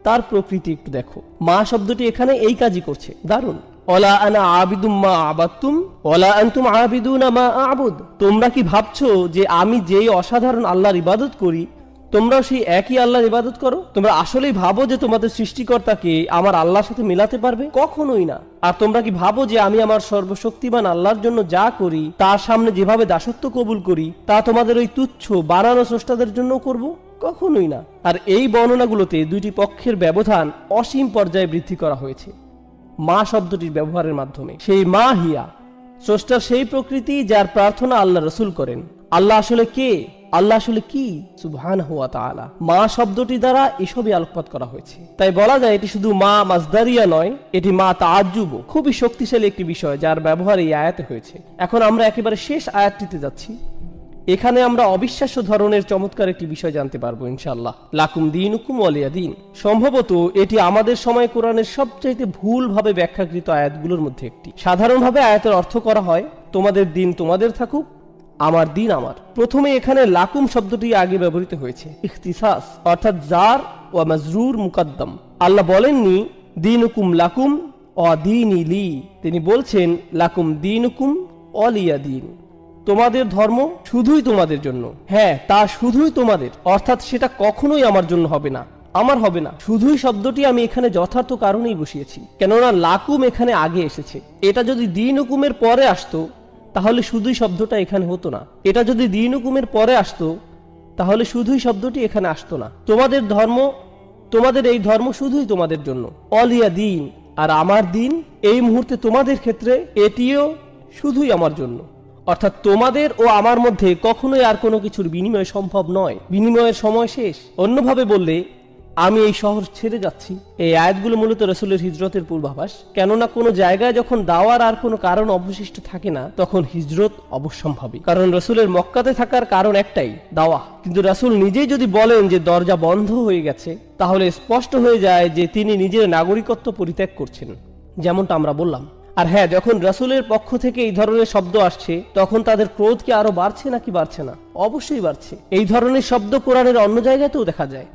তার প্রকৃতি একটু দেখো। মা শব্দটি এখানে এই কাজই করছে। দারুণ। অলা আনা আবিদুম মা আবাতুম অলা আনতুম আবিদুনা মা আবুদ। তোমরা কি ভাবছো যে আমি যেই অসাধারণ আল্লাহর ইবাদত করি তোমরাও সেই একই আল্লাহর ইবাদত করো? তোমরা আসলেই ভাবো যে তোমাদের সৃষ্টিকর্তাকে আমার আল্লাহর সাথে মিলাতে পারবে? কখনোই না। আর তোমরা কি ভাবো যে আমি আমার সর্বশক্তিমান আল্লাহর জন্য যা করি, তার সামনে যেভাবে দাসত্ব কবুল করি, তা তোমাদের ওই তুচ্ছ বানানো স্রষ্টাদের জন্য করব? কখনোই না। আর এই বর্ণনাগুলোতে দুইটি পক্ষের ব্যবধান অসীম পর্যায়ে বৃদ্ধি করা হয়েছে মা শব্দটির ব্যবহারের মাধ্যমে। সেই মা হিয়া, স্রষ্টার সেই প্রকৃতি যার প্রার্থনা আল্লাহ রাসূল করেন। আল্লাহ আসলে কে, আল্লাহ আসলে কি, সুবহানাহু ওয়া তাআলা। মা শব্দটি দ্বারা এসবই আলোকপাত করা হয়েছে। তাই বলা যায় এটি শুধু মা মাসদারিয়া নয়, এটি মা তাআজ্জুব, খুবই শক্তিশালী একটি বিষয় যার ব্যবহার এই আয়াতে হয়েছে। এখন আমরা একেবারে শেষ আয়াতটিতে যাচ্ছি। এখানে আমরা অবিশ্বাস্য ধরনের চমৎকার একটি বিষয় জানতে পারবো ইনশাআল্লাহ। লাকুম দীনুকুম ওয়ালিয়া দীন। সম্ভবত এটি আমাদের সময় কোরআনের সবচাইতে ভুলভাবে ব্যাখ্যাকৃত আয়াতগুলোর মধ্যে একটি। সাধারণভাবে আয়াতের অর্থ করা হয় তোমাদের দিন তোমাদের থাকুক, আমার দিন আমার। প্রথমে এখানে লাকুম শব্দটি আগে ব্যবহৃত হয়েছে ইখতিসাস, অর্থাৎ জার ওয়া মাজরুর মুকাদ্দাম। আল্লাহ বলেননি দীনুকুম লাকুম অদীনি লি, তিনি বলছেন লাকুম দীনুকুম ওয়ালিয়া দীন, তোমাদের ধর্ম শুধুই তোমাদের জন্য। হ্যাঁ, তা শুধুই তোমাদের, অর্থাৎ সেটা কখনোই আমার জন্য হবে না, আমার হবে না। শুধুই শব্দটি আমি এখানে যথার্থ কারণেই বসিয়েছি, কেননা লাকুম এখানে আগে এসেছে। এটা যদি দিন হুকুমের পরে আসতো তাহলে শুধুই শব্দটা এখানে হতো না। এটা যদি দিন হুকুমের পরে আসতো তাহলে শুধুই শব্দটি এখানে আসতো না। তোমাদের ধর্ম, তোমাদের এই ধর্ম শুধুই তোমাদের জন্য। অলিয়া দিন, আর আমার দিন এই মুহূর্তে তোমাদের ক্ষেত্রে এটিও শুধুই আমার জন্য। অর্থাৎ তোমাদের ও আমার মধ্যে কখনোই আর কোনো কিছুর বিনিময় সম্ভব নয়, বিনিময়ের সময় শেষ। অন্যভাবে বললে আমি এই শহর ছেড়ে যাচ্ছি। এই আয়াতগুলো মূলত রাসূলের হিজরতের পূর্বাভাস, কেননা কোনো জায়গায় যখন দাওয়ার আর কোনো কারণ অবশিষ্ট থাকে না তখন হিজরত অবশ্যম্ভাবী। কারণ রাসূলের মক্কাতে থাকার কারণ একটাই, দাওয়া। কিন্তু রাসূল নিজেই যদি বলেন যে দরজা বন্ধ হয়ে গেছে, তাহলে স্পষ্ট হয়ে যায় যে তিনি নিজের নাগরিকত্ব পরিত্যাগ করছেন, যেমনটা আমরা বললাম। আর হ্যাঁ, যখন রাসূলের পক্ষ থেকে এই ধরনের শব্দ আসছে তখন তাদের ক্রোধ কি আরো বাড়ছে নাকি বাড়ছে না? অবশ্যই বাড়ছে। এই ধরনের শব্দ কোরআনের অন্য জায়গাতেও দেখা যায়।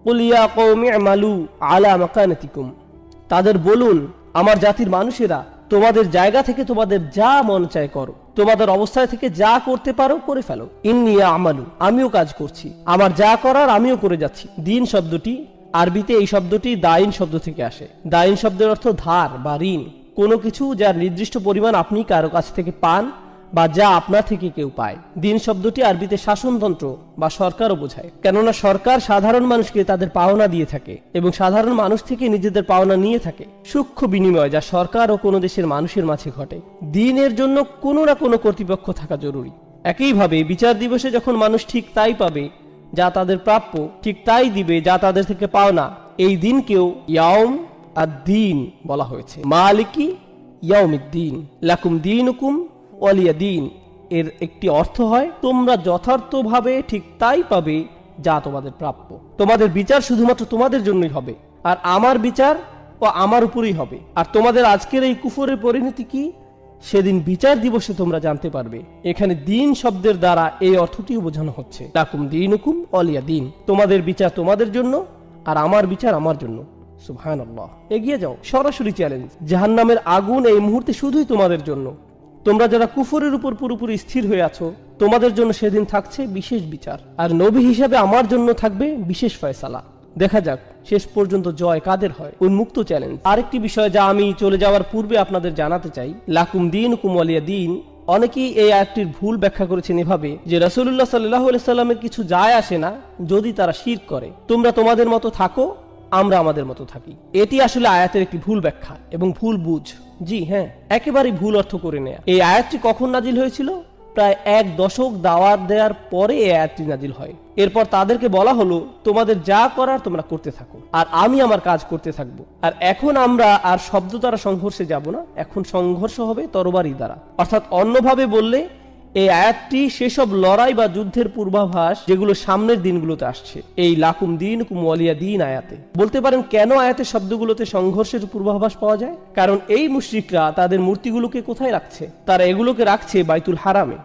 কুল ইয়া কওমি আমালু আলা মাকানাতিকুম, তাদের বলুন আমার জাতির মানুষেরা তোমাদের জায়গা থেকে তোমাদের যা মন চায় করো, তোমাদের অবস্থায় থেকে যা করতে পারো করে ফেলো। ইন্নী আমালু, আমিও কাজ করছি, আমার যা করার আমিও করে যাচ্ছি। দিন শব্দটি আরবিতে এই শব্দটি দাইন শব্দ থেকে আসে। দাইন শব্দের অর্থ ধার বা ঋণ, কোনো কিছু যার নির্দিষ্ট পরিমাণ আপনি কারো কাছ থেকে পান বা যা আপনার থেকে কেউ পায়। দিন শব্দটি আরবিতে শাসনতন্ত্র বা সরকারও বোঝায়, কেননা সরকার সাধারণ মানুষকে তাদের পাওনা দিয়ে থাকে এবং সাধারণ মানুষ থেকে নিজেদের পাওনা নিয়ে থাকে। সূক্ষ্ম বিনিময় যা সরকার ও কোনো দেশের মানুষের মাঝে ঘটে। দিনের জন্য কোনো না কোনো কর্তৃপক্ষ থাকা জরুরি। একইভাবে বিচার দিবসে যখন মানুষ ঠিক তাই পাবে যা তাদের প্রাপ্য, ঠিক তাই দিবে যা তাদের থেকে পাওনা, এই দিনকেও ইয়াউম আদ-দ্বীন বলা হয়েছে। মালিকি ইয়াউমিদ্দিন, লাকুম দীনুকুম ওয়ালিয়া দিন। এর একটি অর্থ হয় তোমরা যথার্থভাবে ঠিক তাই পাবে যা তোমাদের প্রাপ্য। তোমাদের বিচার শুধুমাত্র তোমাদের জন্যই হবে, আর আমার বিচার ও আমার উপরেই হবে। আর তোমাদের আজকের এই কুফরের পরিণতি কি সেদিন বিচার দিবসে তোমরা জানতে পারবে। এখানে দিন শব্দের দ্বারা এই অর্থটিও বোঝানো হচ্ছে, লাকুম দীনুকুম ওয়ালিয়া দিন, তোমাদের বিচার তোমাদের জন্য আর আমার বিচার আমার জন্য। সুবহানাল্লাহ। এগিয়ে যাও, সরাসরি চ্যালেঞ্জ। জাহান্নামের আগুন এই মুহূর্তে শুধুই তোমাদের জন্য। তোমরা যারা কুফরের উপর পুরোপুরি স্থির হয়ে আছো, তোমাদের জন্য সেদিন থাকছে বিশেষ বিচার, আর নবী হিসাবে আমার জন্য থাকবে বিশেষ ফয়সালা। দেখা যাক শেষ পর্যন্ত জয় কাদের হয়। উন্মুক্ত চ্যালেঞ্জ। আরেকটি বিষয় যা আমি চলে যাওয়ার পূর্বে আপনাদের জানাতে চাই, লাকুম দীনুকুম ওয়ালিয়া দিন। অনেকেই এই আয়াতটির ভুল ব্যাখ্যা করেছেন এভাবে যে রাসূলুল্লাহ সাল্লাল্লাহু আলাইহি সাল্লামের কিছু যায় আসে না যদি তারা শিরক করে, তোমরা তোমাদের মতো থাকো, আমরা আমাদের মতো থাকি। এটি আসলে আয়াতের একটি ভুল ব্যাখ্যা এবং ভুল বুঝ। জি হ্যাঁ, একেবারে ভুল অর্থ করে নেয়া। এই আয়াতটি কখন নাজিল হয়েছিল? প্রায় 1 দশক দাওয়াত দেওয়ার পরে এই আয়াতটি নাজিল হয়। এরপর তাদেরকে বলা হলো তোমাদের যা করার তোমরা করতে থাকো, আর আমি আমার কাজ করতে থাকবো। আর এখন আমরা আর শব্দ দ্বারা সংঘর্ষে যাব না, এখন সংঘর্ষ হবে তরবারি দ্বারা। অর্থাৎ অন্যভাবে বললে এই আয়াতটি সেসব লড়াই বা যুদ্ধের পূর্বাভাস যেগুলো সামনের দিনগুলোতে আসছে। এই লাকুম দীনুকুম ওয়ালিয়া দিন আয়াতে বলতে পারেন কেন আয়াতের শব্দগুলোতে সংঘর্ষের পূর্বাভাস পাওয়া যায়? কারণ এই মুশরিকরা তাদের মূর্তিগুলোকে কোথায় রাখছে? তারা এগুলোকে রাখছে বাইতুল হারামে।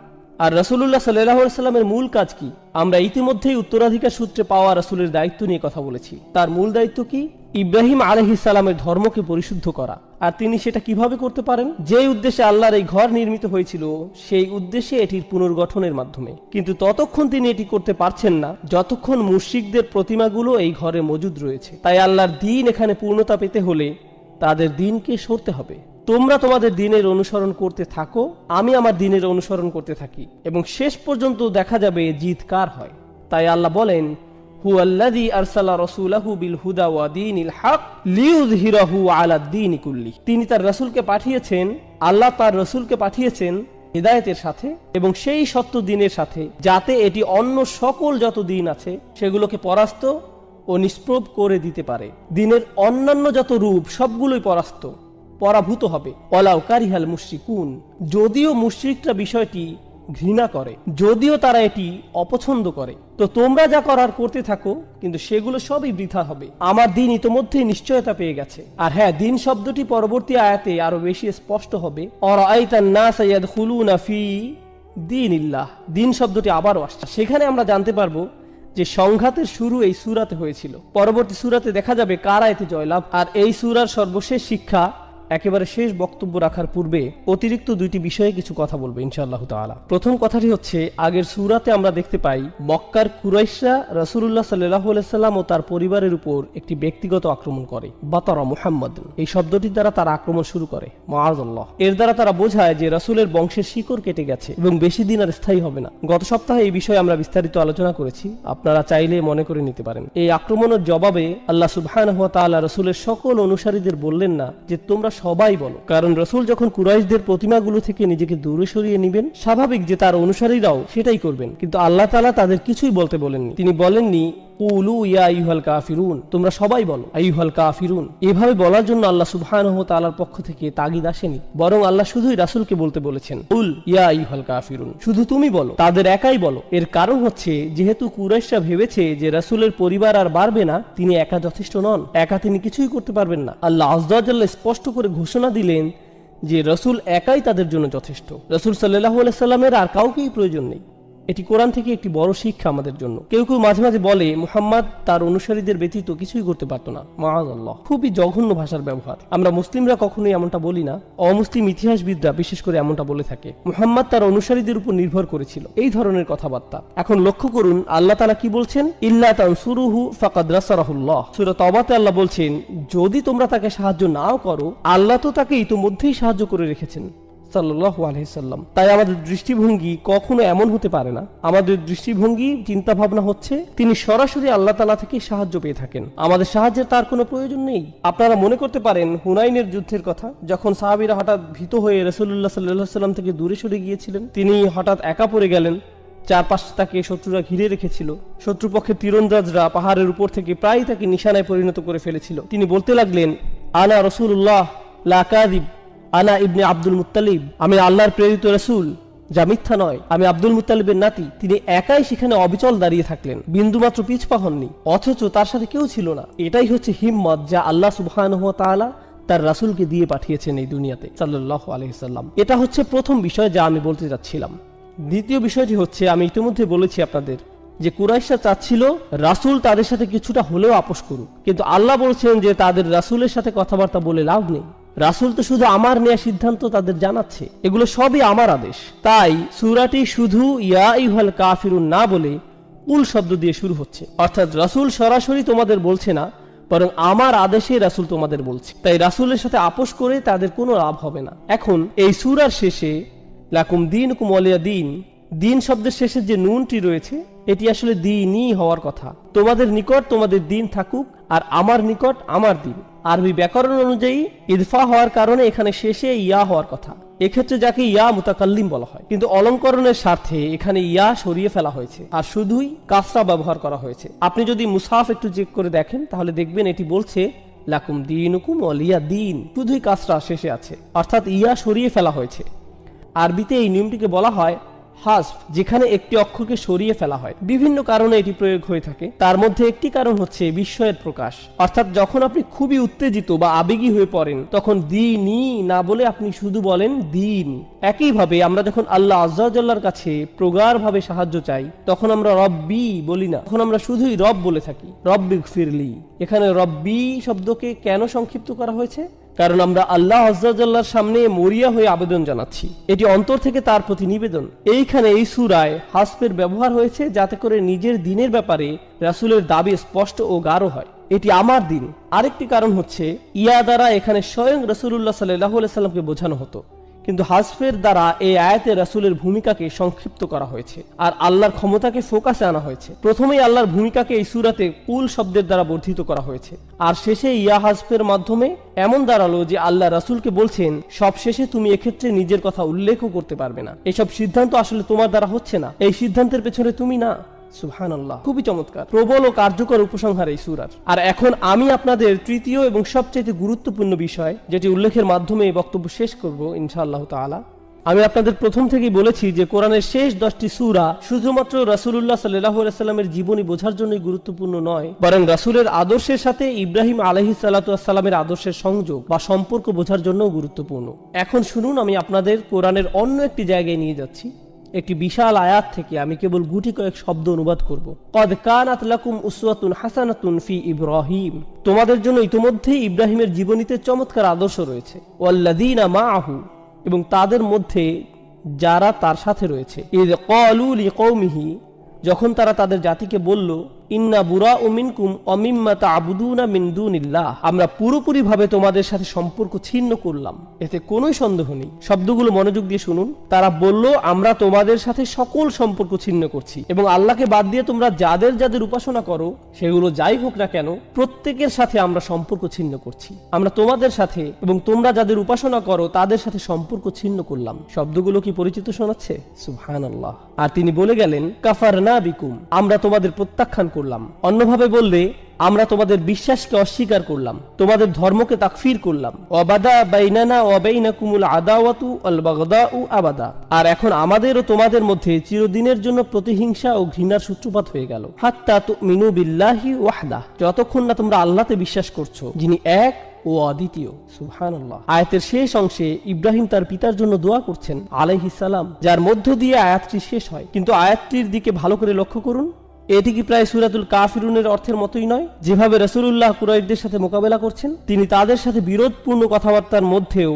আর রাসূলুল্লাহ সাল্লাল্লাহু আলাইহি সাল্লামের মূল কাজ কি? আমরা ইতিমধ্যেই উত্তরাধিকার সূত্রে পাওয়া রাসূলের দায়িত্ব নিয়ে কথা বলেছি। তার মূল দায়িত্ব কি? ইব্রাহিম আলাইহিস সালামের ধর্মকে পরিশুদ্ধ করা। আর তিনি সেটা কিভাবে করতে পারেন? যে উদ্দেশ্যে আল্লাহর এই ঘর নির্মিত হয়েছিল সেই উদ্দেশ্যে এটির পুনর্গঠনের মাধ্যমে। কিন্তু ততক্ষণ তিনি এটি করতে পারছেন না যতক্ষণ মুশরিকদের প্রতিমাগুলো এই ঘরে মজুদ রয়েছে। তাই আল্লাহর দ্বীন এখানে পূর্ণতা পেতে হলে তাদের দ্বীনকে সরতে হবে। তোমরা তোমাদের দ্বীনের অনুসরণ করতে থাকো, আমি আমার দ্বীনের অনুসরণ করতে থাকি, এবং শেষ পর্যন্ত দেখা যাবে জিত কার হয়। তাই আল্লাহ বলেন, হুয়াল্লাযী আরসালা রাসূলাহু বিল হুদা ওয়া দীনিল হক লিইয়ুযহিরাহু আলাদ দীনি কুল্লি। তিনি তার রাসূলকে পাঠিয়েছেন, আল্লাহ তার রাসূলকে পাঠিয়েছেন হিদায়াতের সাথে এবং সেই সত্য দ্বীনের সাথে, যাতে এটি অন্য সকল যত দ্বীন আছে সেগুলোকে পরাস্ত ও নিষ্প্রভ করে দিতে পারে। দ্বীনের অন্যান্য যত রূপ সবগুলোই পরাভূত হবে। ওয়ালাউ কারিহাল মুশরিকুন, যদিও মুশরিকরা বিষয়টি ঘৃণা করে, যদিও তারা এটি অপছন্দ করে। তো তোমরা যা করার করতে থাকো, কিন্তু সেগুলো সবই বৃথা হবে। আমার দিন ইতোমধ্যেই নিশ্চয়তা পেয়ে গেছে। আর হ্যাঁ, দিন শব্দটি পরবর্তী আয়াতে আরো বেশি স্পষ্ট হবে। অরাআইতান নাসা ইয়াদখুলুনা ফি দীনিল্লাহ, দিন শব্দটি আবারও আসছে। সেখানে আমরা জানতে পারবো যে সংঘাতের শুরু এই সূরাতে হয়েছিল। পরবর্তী সূরাতে দেখা যাবে কারা এতে জয়লাভ। আর এই সূরার সর্বশেষ শিক্ষা, একেবারে শেষ বক্তব্য রাখার পূর্বে অতিরিক্ত দুইটি বিষয়ে কিছু কথা বলবো ইনশাআল্লাহ তাআলা। প্রথম কথাটি হচ্ছে, আগের সূরাতে আমরা দেখতে পাই মক্কার কুরাইশরা রাসূলুল্লাহ সাল্লাল্লাহু আলাইহি সাল্লাম ও তার পরিবারের উপর একটি ব্যক্তিগত আক্রমণ করে। বাতারা মুহাম্মদ, এই শব্দটির দ্বারা তারা আক্রমণ শুরু করে। মাআযাল্লাহ, এর দ্বারা তারা বোঝায় যে রাসূলের বংশের শিকড় কেটে গেছে এবং বেশি দিন আর স্থায়ী হবে না। গত সপ্তাহে এই বিষয়ে আমরা বিস্তারিত আলোচনা করেছি, আপনারা চাইলে মনে করে নিতে পারেন। এই আক্রমণের জবাবে আল্লাহ সুবহানাহু ওয়া তাআলা রাসূলের সকল অনুসারীদের বললেন না যে তোমরা সবাই বলো, কারণ রাসূল যখন কুরাইশদের প্রতিমাগুলো থেকে নিজেকে দূরে সরিয়ে নেবেন, স্বাভাবিক যে তার অনুসারীরাও সেটাই করবেন। কিন্তু আল্লাহ তাআলা তাদের কিছুই বলতে বলেননি। তিনি বলেননি কুলু ইয়া আইয়ুহাল কাফিরুন, তোমরা সবাই বলো আইয়ুহাল কাফিরুন। এভাবে বলার জন্য আল্লাহ সুবহানাহু ওয়া তাআলার পক্ষ থেকে তাগিদ আসেনি, বরং আল্লাহ শুধুই রাসূলকে বলতে বলেছেন কুল ইয়া আইয়ুহাল কাফিরুন, শুধু তুমি বলো, তাদের একাই বলো। এর কারণ হচ্ছে, যেহেতু কুরাইশরা ভেবেছে যে রাসূলের পরিবার আর বাড়বে না, তিনি একা যথেষ্ট নন, একা তিনি কিছুই করতে পারবেন না। আল্লাহ আযজা ওয়া জাল্লা স্পষ্ট করে ঘোষণা দিলেন যে রাসূল একাই তাদের জন্য যথেষ্ট। রাসূল সাল্লাল্লাহু আলাইহি সাল্লামের আর কাউকেই প্রয়োজন নেই। এটি কোরআন থেকে একটি বড় শিক্ষা আমাদের জন্য। কেউ কেউ মাঝে মাঝে বলে মুহাম্মদ তার অনুসারীদের ব্যতীত কিছুই করতে পারত না। মাআযাল্লাহ, খুবই জঘন্য ভাষার ব্যবহার। আমরা মুসলিমরা কখনোই এমনটা বলি না, অমুসলিম ইতিহাসবিদরা বিশেষ করে এমনটা বলে থাকে। মুহাম্মদ তার অনুসারীদের উপর নির্ভর করেছিল, এই ধরনের কথাবার্তা। এখন লক্ষ্য করুন আল্লাহ তাআলা কি বলছেন, ইল্লা তানসুরুহু ফাকাদ নাসারাহুল্লাহ। সূরা তাওবাতে আল্লাহ বলছেন, যদি তোমরা তাকে সাহায্য নাও করো, আল্লাহ তো তাকে ইতোমধ্যেই সাহায্য করে রেখেছেন সাল্লাল্লাহু আলাইহি সাল্লাম। তাই আমাদের দৃষ্টিভঙ্গি কখনো এমন হতে পারে না। আমাদের দৃষ্টিভঙ্গি, চিন্তা ভাবনা হচ্ছে তিনি সরাসরি আল্লাহ তাআলা থেকে সাহায্য পেয়ে থাকেন, আমাদের সাহায্যের তার কোনো প্রয়োজন নেই। আপনারা মনে করতে পারেন হুনাইনের যুদ্ধের কথা, যখন সাহাবীরা হঠাৎ ভীত হয়ে রাসূলুল্লাহ সাল্লাল্লাহু আলাইহি সাল্লাম থেকে দূরে সরে গিয়েছিলেন, তিনি হঠাৎ একা পড়ে গেলেন। চারপাশ তাকে শত্রুরা ঘিরে রেখেছিল। শত্রুপক্ষের তীরন্দাজরা পাহাড়ের উপর থেকে প্রায় তাকে নিশানায় পরিণত করে ফেলেছিল। তিনি বলতে লাগলেন, আনা রাসূলুল্লাহ লা কাযিব, আনা ইবনে আব্দুল মুত্তালিব, আমি আল্লাহর প্রেরিত রাসূল, যা মিথ্যা নয়, আমি আব্দুল মুত্তালিবের নাতি। তিনি একাই সেখানে অবিচল দাঁড়িয়ে থাকলেন, বিন্দুমাত্র পিছপা হননি, অথচ তার সাথে কেউ ছিল না। এটাই হচ্ছে হিম্মত যা আল্লাহ সুবহানাহু ওয়া তাআলা তার রাসূলকে দিয়ে পাঠিয়েছেন এই দুনিয়াতে সাল্লাল্লাহু আলাইহি সাল্লাম। এটা হচ্ছে প্রথম বিষয় যা আমি বলতে যাচ্ছিলাম। দ্বিতীয় বিষয়টি হচ্ছে, আমি ইতিমধ্যে বলেছি আপনাদের যে কুরাইশরা চাচ্ছিল রাসূল তাদের সাথে কিছুটা হলেও আপোষ করুক, কিন্তু আল্লাহ বলছেন যে তাদের রাসূলের সাথে কথাবার্তা বলে লাভ নেই। রাসূল তো শুধু আমার নেয়া সিদ্ধান্ত তাদের জানাচ্ছে, এগুলো সবই আমার আদেশ। তাই সূরাটি শুধু ইয়া আইয়ুহাল কাফিরুন না বলে কুল শব্দ দিয়ে শুরু হচ্ছে, অর্থাৎ রাসূল সরাসরি তোমাদের বলছে না, বরং আমার আদেশে রাসূল তোমাদের বলছে। তাই রাসূলের সাথে আপোষ করে তাদের কোনো লাভ হবে না। এখন এই সূরার শেষে লাকুম দীনুকুম ওয়ালিয়া দীন, দিন শব্দের শেষে যে নুনটি রয়েছে, এটি আসলে দ্বীনি হওয়ার কথা। তোমাদের নিকট তোমাদের দিন থাকুক আর আমার নিকট আমার দিন। আরবি ব্যাকরণ অনুযায়ী ইদফা হওয়ার কারণে এখানে শেষে ইয়া হওয়ার কথা, এক্ষেত্রে যাকে ইয়া মুতাকাল্লিম বলা হয়, কিন্তু অলঙ্করণের স্বার্থে এখানে ইয়া সরিয়ে ফেলা হয়েছে আর শুধুই কাসরা ব্যবহার করা হয়েছে। আপনি যদি মুসহাফ একটু চেক করে দেখেন তাহলে দেখবেন এটি বলছে লাকুম দীনুকুম ওয়ালিয়া দীন, শুধুই কাসরা শেষে আছে, অর্থাৎ ইয়া সরিয়ে ফেলা হয়েছে। আরবিতে এই নিয়মটিকে বলা হয় হাসফ, যেখানে একটি অক্ষরকে সরিয়ে ফেলা হয়। বিভিন্ন কারণে এটি প্রয়োগ হয়ে থাকে, তার মধ্যে একটি কারণ হচ্ছে বিস্ময়ের প্রকাশ, অর্থাৎ যখন আপনি খুবই উত্তেজিত বা আবেগী হয়ে পড়েন তখন দ্বীনি না বলে আপনি শুধু বলেন দিন। একইভাবে আমরা যখন আল্লাহ আযজা ওয়া জাল্লার কাছে প্রগাঢ়ভাবে সাহায্য চাই তখন আমরা রব্বি বলি না, তখন আমরা শুধুই রব বলে থাকি, রব্বিগফিরলি। এখানে রব্বি শব্দকে কেন সংক্ষিপ্ত করা হয়েছে? কারণ আমরা আল্লাহ আযজা ওয়া জাল্লার সামনে মরিয়া হয়ে আবেদন জানাচ্ছি, এটি অন্তর থেকে তার প্রতি নিবেদন। এইখানে এই সূরায় হাসফের ব্যবহার হয়েছে যাতে করে নিজের দিনের ব্যাপারে রাসূলের দাবি স্পষ্ট ও গাঢ় হয়, এটি আমার দিন। আরেকটি কারণ হচ্ছে ইয়া দ্বারা এখানে স্বয়ং রাসূলুল্লাহ সাল্লাল্লাহু আলাইহি সাল্লামকে বোঝানো হতো, কিন্তু হাসফের দ্বারা এই আয়াতে রাসূলের ভূমিকাকে সংক্ষিপ্ত করা হয়েছে আর আল্লাহর ক্ষমতাকে ফোকাসে আনা হয়েছে। প্রথমেই আল্লাহর ভূমিকাকে এই সূরাতে কুল শব্দের দ্বারা বর্ধিত করা হয়েছে, আর শেষে ইয়া হাসফের মাধ্যমে এমন দাঁড়ালো যে আল্লাহ রাসূলকে বলছেন সব শেষে তুমি এক্ষেত্রে নিজের কথা উল্লেখও করতে পারবে না, এসব সিদ্ধান্ত আসলে তোমার দ্বারা হচ্ছে না, এই সিদ্ধান্তের পেছনে তুমি না। সুবহানাল্লাহ, খুবই চমৎকার, প্রবল ও কার্যকর উপসংহার এই সূরার। আর এখন আমি আপনাদের তৃতীয় এবং সবচেয়ে গুরুত্বপূর্ণ বিষয়, যেটি উল্লেখের মাধ্যমে এই বক্তব্য শেষ করব ইনশাআল্লাহ তাআলা, আমি আপনাদের প্রথম থেকেই বলেছি যে কোরআনের শেষ 10টি সূরা শুধুমাত্র রাসূলুল্লাহ সাল্লাল্লাহু আলাইহি সাল্লামের জীবনী বোঝার জন্যই গুরুত্বপূর্ণ নয়, বরং রাসূলের আদর্শের সাথে ইব্রাহিম আলাইহিস সালাতু ওয়াস সালামের আদর্শের সংযোগ বা সম্পর্ক বোঝার জন্যও গুরুত্বপূর্ণ। এখন শুনুন, আমি আপনাদের কোরআনের অন্য একটি জায়গায় নিয়ে যাচ্ছি। একটি বিশাল আয়াত থেকে আমি কেবল গুটি কয়েক শব্দ অনুবাদ করব। কদ কানাত লাকুম উসওয়াতুন হাসানাতুন ফি ইব্রাহিম, তোমাদের জন্য ইতোমধ্যেই ইব্রাহিমের জীবনীতে চমৎকার আদর্শ রয়েছে। ওয়াল্লাযীনা মাআহু, এবং তাদের মধ্যে যারা তার সাথে রয়েছে। ইয ক্বালু লিকওমিহি, যখন তারা তাদের জাতিকে বলল, ইন্না বুরাউ মিনকুম ওয়া মিম্মা তা'বুদুনা মিন দুনিল্লাহ, আমরা পুরোপুরি ভাবে তোমাদের সাথে সম্পর্ক ছিন্ন করলাম। এতে কোনো সন্দেহ নেই। শব্দগুলো মনোযোগ দিয়ে শুনুন। তারা বলল, আমরা তোমাদের সাথে সকল সম্পর্ক ছিন্ন করছি এবং আল্লাহকে বাদ দিয়ে তোমরা যাদের যাদের উপাসনা করো, সেগুলো যাই হোক না কেন, প্রত্যেকের সাথে আমরা সম্পর্ক ছিন্ন করছি। আমরা তোমাদের সাথে এবং তোমরা যাদের উপাসনা করো তাদের সাথে সম্পর্ক ছিন্ন করলাম। শব্দগুলো কি পরিচিত শোনাচ্ছে? সুবহানাল্লাহ। আর তিনি বলে গেলেন, কাফারনা বিকুম, আমরা তোমাদের প্রত্যাখ্যান করলাম। অন্যভাবে বললে, আমরা তোমাদের বিশ্বাসকে অস্বীকার করলাম, তোমাদের ধর্মকে তাকফির করলাম। ওয়াবাদা বাইনানা ওয়া বাইনাকুমুল আদাওয়াতু ওয়াল বাগদাউ আবাদা, আর এখন আমাদের ও তোমাদের মধ্যে চিরদিনের জন্য প্রতিহিংসা ও ঘৃণার সূত্রপাত হয়ে গেল। হাত্তা তুমিনু বিল্লাহি ওয়াহদা, যতক্ষণ না তোমরা আল্লাহতে বিশ্বাস করছো, যিনি এক ও অদ্বিতীয়। সুবহানাল্লাহ। আয়াতের শেষ অংশে ইব্রাহিম তার পিতার জন্য দোয়া করছেন আলাইহিস সালাম, যার মধ্য দিয়ে আয়াতটি শেষ হয়। কিন্তু আয়াতটির দিকে ভালো করে লক্ষ্য করুন। এটি কি প্রায় সূরাতুল কাফিরুনের অর্থের মতোই নয়? যেভাবে রাসূলুল্লাহ কুরাইশদের সাথে মোকাবেলা করছেন, তিনি তাদের সাথে বিরোধপূর্ণ কথাবার্তার মধ্যেও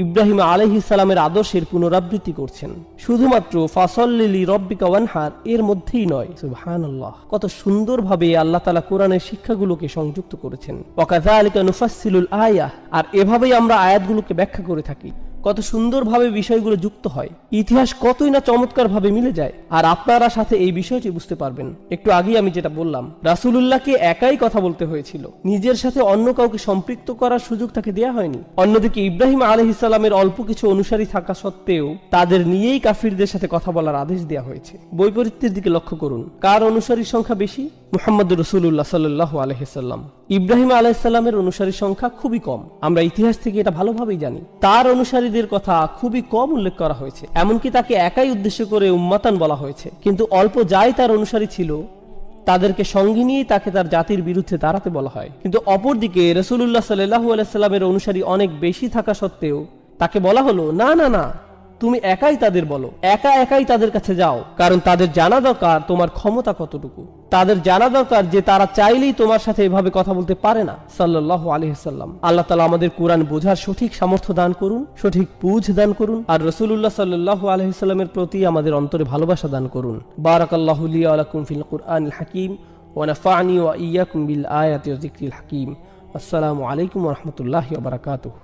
ইব্রাহিম আলাইহিস সালামের আদর্শের পুনরাবৃত্তি করছেন। শুধুমাত্র ফাসল্লি লিরাব্বিকা ওয়ানহার এর মধ্যেই নয়। সুবহানাল্লাহ। কত সুন্দরভাবে আল্লাহ তাআলা কোরআনের শিক্ষাগুলোকে সংযুক্ত করেছেন। ওয়াকাযালিকা নুফাসসিলুল আয়াহ, আর এভাবেই আমরা আয়াতগুলোকে ব্যাখ্যা করে থাকি। কত সুন্দরভাবে বিষয়গুলো যুক্ত হয়, ইতিহাস কতই না চমৎকারভাবে মিলে যায়। আর আপনারা সাথে এই বিষয়টি বুঝতে পারবেন। একটু আগেই আমি যেটা বললাম, রাসূলুল্লাহকে একাই কথা বলতে হয়েছিল, নিজের সাথে অন্য কাউকে সম্পৃক্ত করার সুযোগ তাকে দেয়া হয়নি। অন্যদিকে ইব্রাহিম আলাইহিস সালামের অল্প কিছু অনুসারী থাকা সত্ত্বেও তাদের নিয়েই কাফিরদের সাথে কথা বলার আদেশ দেওয়া হয়েছে। বৈপরীত্যের দিকে লক্ষ্য করুন, কার অনুসারীর সংখ্যা বেশি? মুহাম্মদুর রাসূলুল্লাহ সাল্লাল্লাহু আলাইহি সাল্লাম। ইব্রাহিম আলাইহিস সালামের অনুসারীর সংখ্যা খুবই কম। আমরা ইতিহাস থেকে এটা ভালোভাবেই জানি। তার অনুসারীদের কথা খুবই কম উল্লেখ করা হয়েছে, এমনকি তাকে একাই উদ্দেশ্য করে উম্মাতান বলা হয়েছে। কিন্তু অল্প যাই তার অনুসারী ছিল, তাদেরকে সঙ্গে নিয়ে তাকে তার জাতির বিরুদ্ধে দাঁড়াতে বলা হয়। কিন্তু অপরদিকে রাসূলুল্লাহ সাল্লাল্লাহু আলাইহি সাল্লামের অনুসারী অনেক বেশি থাকা সত্ত্বেও তাকে বলা হলো, না না না, তুমি একাই তাদের বলো, একাই তাদের কাছে যাও, কারণ তাদের জানা দরকার তোমার ক্ষমতা কতটুকু। তাদের জানা দরকার যে তারা চাইলেই তোমার সাথে এভাবে কথা বলতে পারে না। সাল্লাল্লাহু আলাইহি সাল্লাম। আল্লাহ তাআলা আমাদের কোরআন বোঝার সঠিক সামর্থ্য দান করুন, সঠিক বুঝ দান করুন, আর রাসূলুল্লাহ সাল্লাল্লাহু আলাইহি সাল্লামের প্রতি আমাদের অন্তরে ভালোবাসা দান করুন। বারাকাল্লাহু লি ওয়া লাকুম ফিল কুরআনিল হাকীম ওয়া নাফা'নি ওয়া ইয়্যাকুম বিল আয়াতি ওয়া যিকরিল হাকীম। আসসালামু আলাইকুম ওয়া রাহমাতুল্লাহি ওয়া বারাকাতুহু।